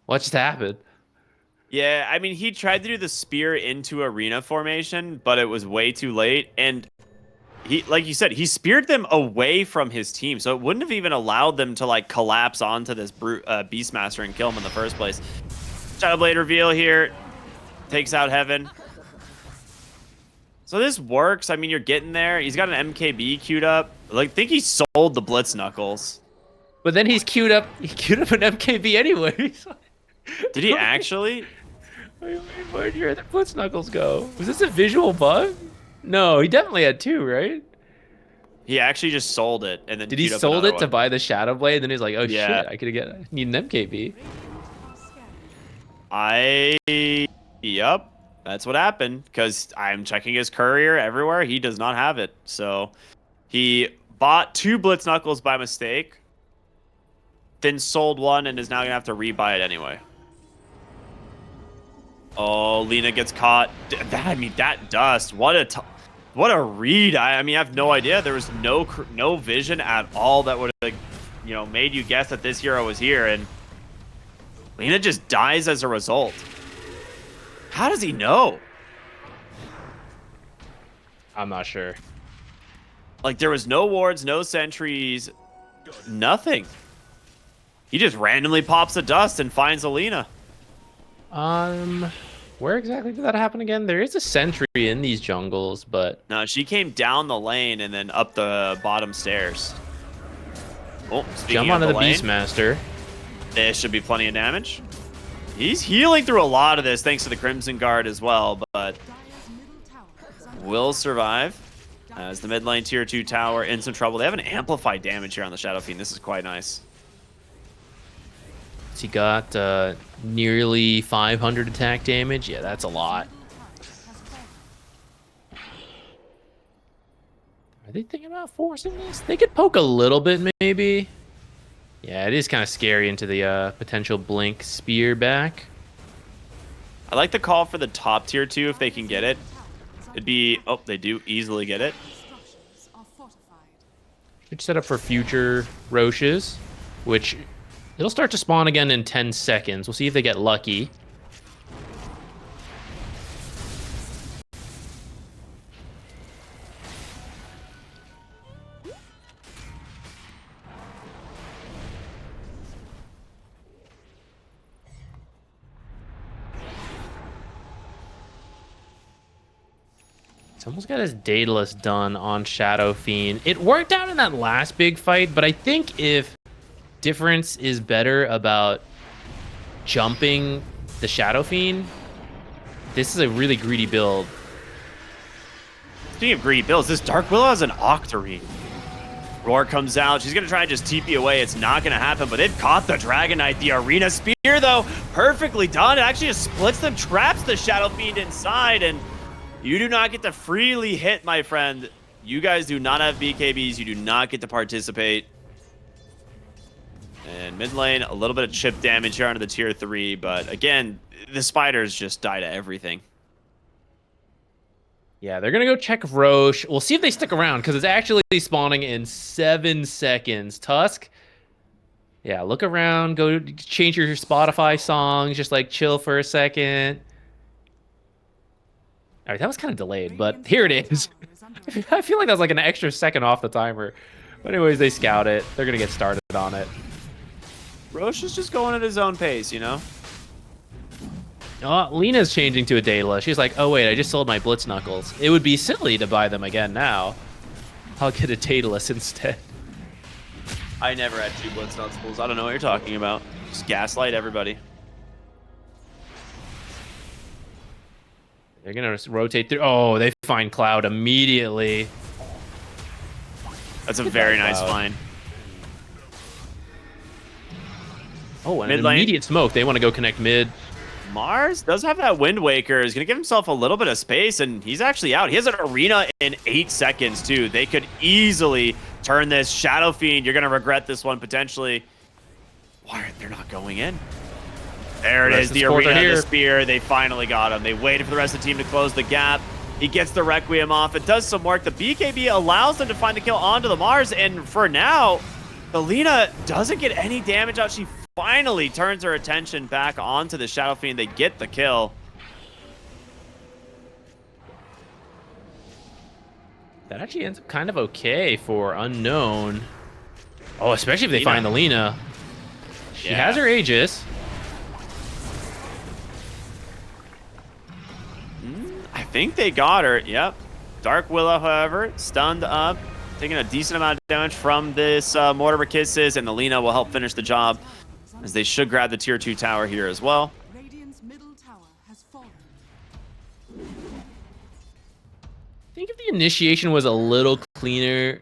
What just happened? Yeah, I mean, he tried to do the spear into arena formation, but it was way too late. And he, like you said, he speared them away from his team, so it wouldn't have even allowed them to like collapse onto this Beastmaster and kill him in the first place. Shadowblade reveal here, takes out Heaven. So this works. I mean, you're getting there. He's got an MKB queued up. Like, I think he sold the Blitz Knuckles. But then he queued up an MKB anyways. Did he actually? Wait, where'd your other Blitz Knuckles go? Was this a visual bug? No, he definitely had 2, right? He actually just sold it and then Did he queued up sold another it to one. buy the Shadow Blade? Then he's like, oh Yeah. shit, I need an MKB. Yep, that's what happened. Because I'm checking his courier everywhere. He does not have it. So he bought 2 Blitz Knuckles by mistake, then sold one and is now gonna have to rebuy it anyway. Oh, Lina gets caught. That dust. What a read. I mean, I have no idea. There was no vision at all that would have, made you guess that this hero was here, and Lina just dies as a result. How does he know? I'm not sure. Like, there was no wards, no sentries, nothing. He just randomly pops a dust and finds Alina. Where exactly did that happen again? There is a sentry in these jungles, but No, she came down the lane and then up the bottom stairs. Oh, speaking jump of onto the lane, Beastmaster. This should be plenty of damage. He's healing through a lot of this thanks to the Crimson Guard as well, but Dire's middle tower is under will survive as the mid lane tier 2 tower in some trouble. They have an amplified damage here on the Shadow Fiend. This is quite nice. He got nearly 500 attack damage. Yeah, that's a lot. Are they thinking about forcing this? They could poke a little bit, maybe. Yeah, it is kind of scary into the potential blink spear back. I like the call for the top tier 2 if they can get it. It'd be... Oh, they do easily get it. structures are fortified. Should set up for future Roches, which it'll start to spawn again in 10 seconds. We'll see if they get lucky. He's almost got his Daedalus done on Shadow Fiend. It worked out in that last big fight, but I think if Difference is better about jumping the Shadow Fiend, this is a really greedy build. Speaking of greedy builds, this Dark Willow has an Octarine. Roar comes out. She's going to try and just TP away. It's not going to happen, but they've caught the Dragon Knight. The Arena Spear, though, perfectly done. It actually just splits them, traps the Shadow Fiend inside, and you do not get to freely hit, my friend. You guys do not have BKBs. You do not get to participate. And mid lane, a little bit of chip damage here onto the tier 3, but again, the spiders just die to everything. Yeah, they're going to go check Roche. We'll see if they stick around, because it's actually spawning in 7 seconds. Tusk, yeah, look around, go change your Spotify songs, just like chill for a second. All right, that was kind of delayed, but here it is. I feel like that was like an extra second off the timer. But anyways, they scout it. They're going to get started on it. Roche is just going at his own pace, you know? Oh, Lena's changing to a Daedalus. She's like, oh, wait, I just sold my Blitz Knuckles. It would be silly to buy them again now. I'll get a Daedalus instead. I never had 2 Blitz Knuckles. I don't know what you're talking about. Just gaslight everybody. They're going to rotate through. Oh, they find Cloud immediately. That's a very nice find. Oh, and Mid an lane. immediate smoke. They want to go connect mid. Mars does have that Wind Waker. He's going to give himself a little bit of space, and he's actually out. He has an Arena in 8 seconds, too. They could easily turn this. Shadow Fiend, you're going to regret this one, potentially. Why are they not going in? There it is, the Arena, the Spear. They finally got him. They waited for the rest of the team to close the gap. He gets the Requiem off. It does some work. The BKB allows them to find the kill onto the Mars, and for now, the Lina doesn't get any damage out. She finally turns her attention back onto the Shadow Fiend. They get the kill. That actually ends up kind of okay for Unknown. Oh, especially if they find the Lina. She has her Aegis. I think they got her. Yep. Dark Willow, however, stunned up, taking a decent amount of damage from this Mortimer Kisses, and the Lina will help finish the job, as they should grab the tier 2 tower here as well. Radiant's middle tower has fallen. I think if the initiation was a little cleaner,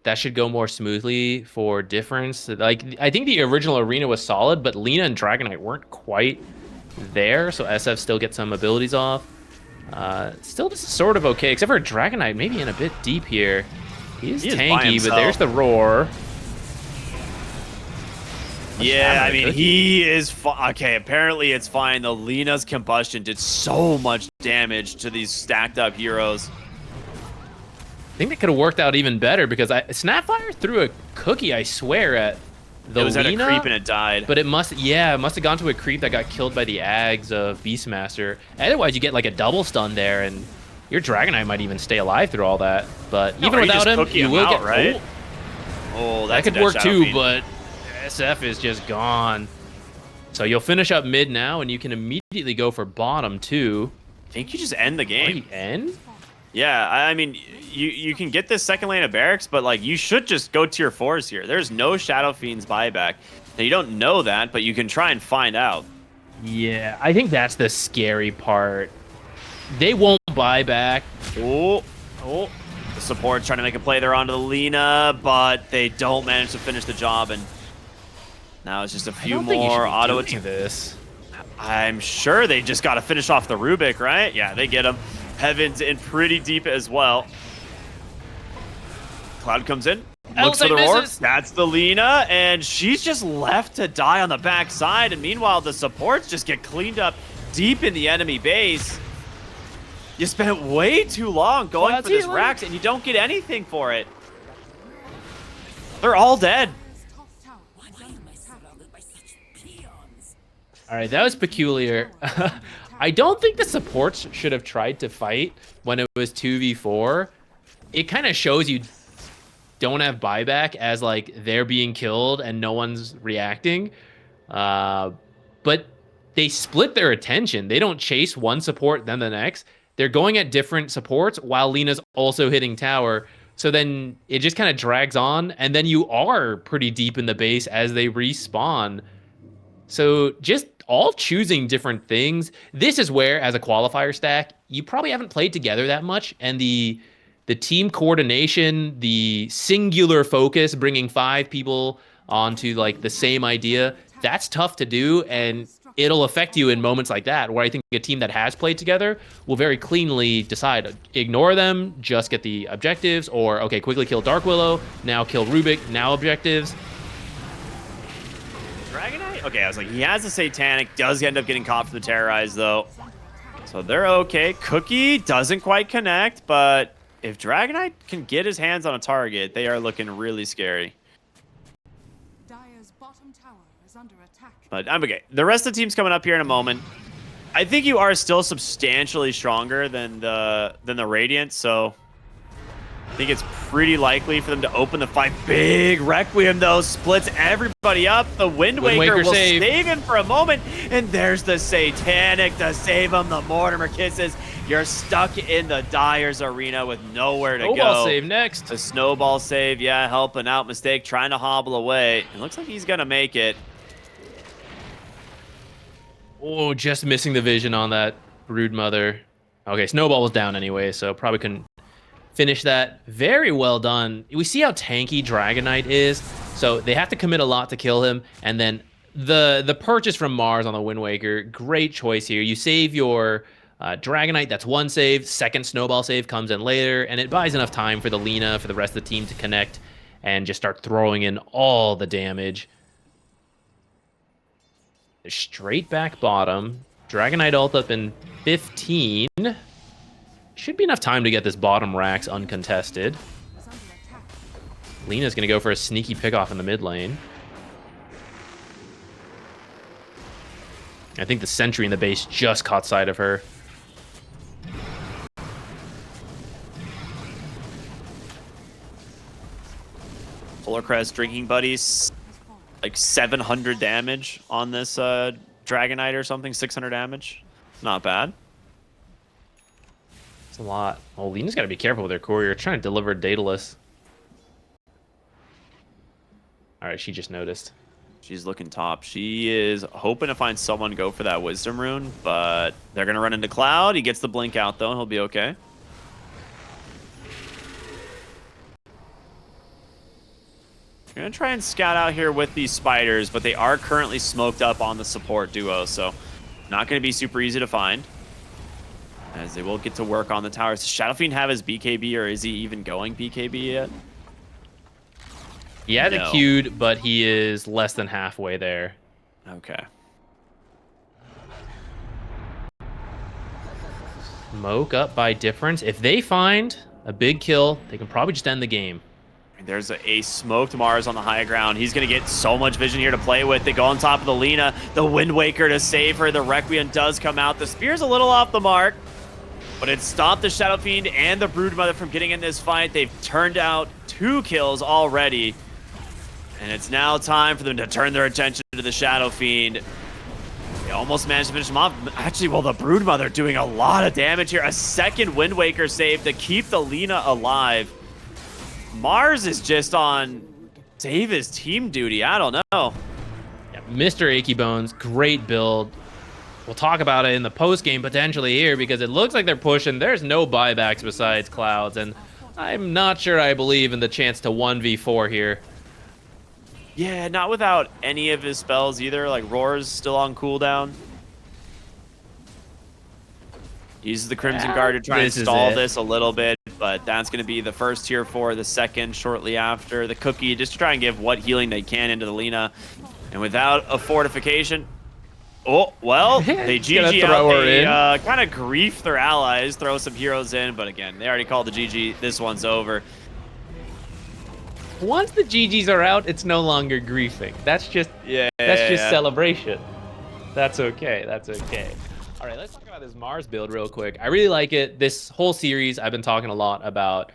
that should go more smoothly for Difference. Like, I think the original Arena was solid, but Lina and Dragon Knight weren't quite there, so SF still gets some abilities off. Still just sort of okay, except for Dragon Knight maybe in a bit deep here. He is tanky, but there's the roar. Yeah, I mean, he is okay, apparently it's fine. The Lina's combustion did so much damage to these stacked up heroes. I think that could have worked out even better, because Snapfire threw a cookie, I swear, at the Lina. It was at a creep and it died. But it must have gone to a creep that got killed by the Ags of Beastmaster. Otherwise, you get like a double stun there, and your Dragon Knight might even stay alive through all that. But even without him, you will get right. Oh, that could work too, but SF is just gone. So you'll finish up mid now, and you can immediately go for bottom too. I think you just end the game. End? Yeah, I mean, you can get this second lane of barracks, but like you should just go tier 4s here. There's no Shadow Fiends buyback. Now you don't know that, but you can try and find out. Yeah, I think that's the scary part. They won't buy back. Oh, the support's trying to make a play there onto the Lina, but they don't manage to finish the job, and now it's just a few more auto attacks. This. I'm sure they just got to finish off the Rubik, right? Yeah, they get him. Heaven's in pretty deep as well. Cloud comes in, looks for the roar. That's the Lina, and she's just left to die on the backside. And meanwhile, the supports just get cleaned up deep in the enemy base. You spent way too long going for this Rax, and you don't get anything for it. They're all dead. All right, that was peculiar. I don't think the supports should have tried to fight when it was 2v4. It kind of shows you don't have buyback as like they're being killed and no one's reacting. But they split their attention. They don't chase one support then the next. they're going at different supports while Lena's also hitting tower. So then it just kind of drags on, and then you are pretty deep in the base as they respawn. So just all choosing different things. This is where, as a qualifier stack, you probably haven't played together that much, and the team coordination, the singular focus, bringing 5 people onto like the same idea, that's tough to do, and it'll affect you in moments like that, where I think a team that has played together will very cleanly decide, ignore them, just get the objectives, or okay, quickly kill Dark Willow, now kill Rubik, now objectives. Dragonite? Okay, I was like, he has a Satanic, does end up getting caught for the Terrorize, though. So they're okay. Cookie doesn't quite connect, but if Dragonite can get his hands on a target, they are looking really scary. Dire's bottom tower is under attack. But I'm okay. The rest of the team's coming up here in a moment. I think you are still substantially stronger than the Radiant, so I think it's pretty likely for them to open the fight. Big Requiem, though, splits everybody up. The Wind Waker will save him for a moment, and there's the Satanic to save him. The Mortimer Kisses. You're stuck in the Dyer's arena with nowhere to go. Snowball save next. The Snowball save, yeah, helping out. Mistake trying to hobble away. It looks like he's going to make it. Oh, just missing the vision on that Brood Mother. Okay, Snowball was down anyway, so probably couldn't finish that. Very well done. We see how tanky Dragonite is, so they have to commit a lot to kill him. And then the purchase from Mars on the Wind Waker, great choice here. You save your Dragonite, that's one save. Second Snowball save comes in later, and it buys enough time for the Lina, for the rest of the team to connect and just start throwing in all the damage. Straight back bottom. Dragonite ult up in 15. Should be enough time to get this bottom racks uncontested. Lena's going to go for a sneaky pickoff in the mid lane. I think the sentry in the base just caught sight of her. Polar Crest Drinking Buddies, like 700 damage on this Dragonite or something, 600 damage. Not bad. It's a lot. Oh, Lena's got to be careful with her courier. Trying to deliver Daedalus. All right, she just noticed. She's looking top. She is hoping to find someone to go for that Wisdom Rune, but they're going to run into Cloud. He gets the blink out, though, and he'll be okay. We're going to try and scout out here with these spiders, but they are currently smoked up on the support duo, so not going to be super easy to find, as they will get to work on the towers. Does Shadow Fiend have his BKB, or is he even going BKB yet? He had it queued, but he is less than halfway there. Okay. Smoke up by difference. If they find a big kill, they can probably just end the game. There's a smoked Mars on the high ground. He's going to get so much vision here to play with. They go on top of the Lina. The Wind Waker to save her. The Requiem does come out. The Spear's a little off the mark, but it stopped the Shadow Fiend and the Brood Mother from getting in this fight. They've turned out 2 kills already. And it's now time for them to turn their attention to the Shadow Fiend. They almost managed to finish him off. Actually, well, the Brood Mother doing a lot of damage here. A second Wind Waker save to keep the Lina alive. Mars is just on save his team duty. I don't know. Yeah, Mr. Achy Bones, great build. We'll talk about it in the post game potentially here, because it looks like they're pushing. There's no buybacks besides Clouds, and I'm not sure I believe in the chance to 1v4 here. Yeah, not without any of his spells either. Like Roar's still on cooldown. Uses the Crimson Guard to try and stall this a little bit, but that's going to be the first tier 4, the second shortly after. The Cookie, just to try and give what healing they can into the Lina. And without a fortification, oh, well, they GG out. They kind of grief their allies, throw some heroes in, but again, they already called the GG. This one's over. Once the GGs are out, it's no longer griefing. That's just celebration. That's okay. That's okay. All right, let's talk about this Mars build real quick. I really like it. This whole series, I've been talking a lot about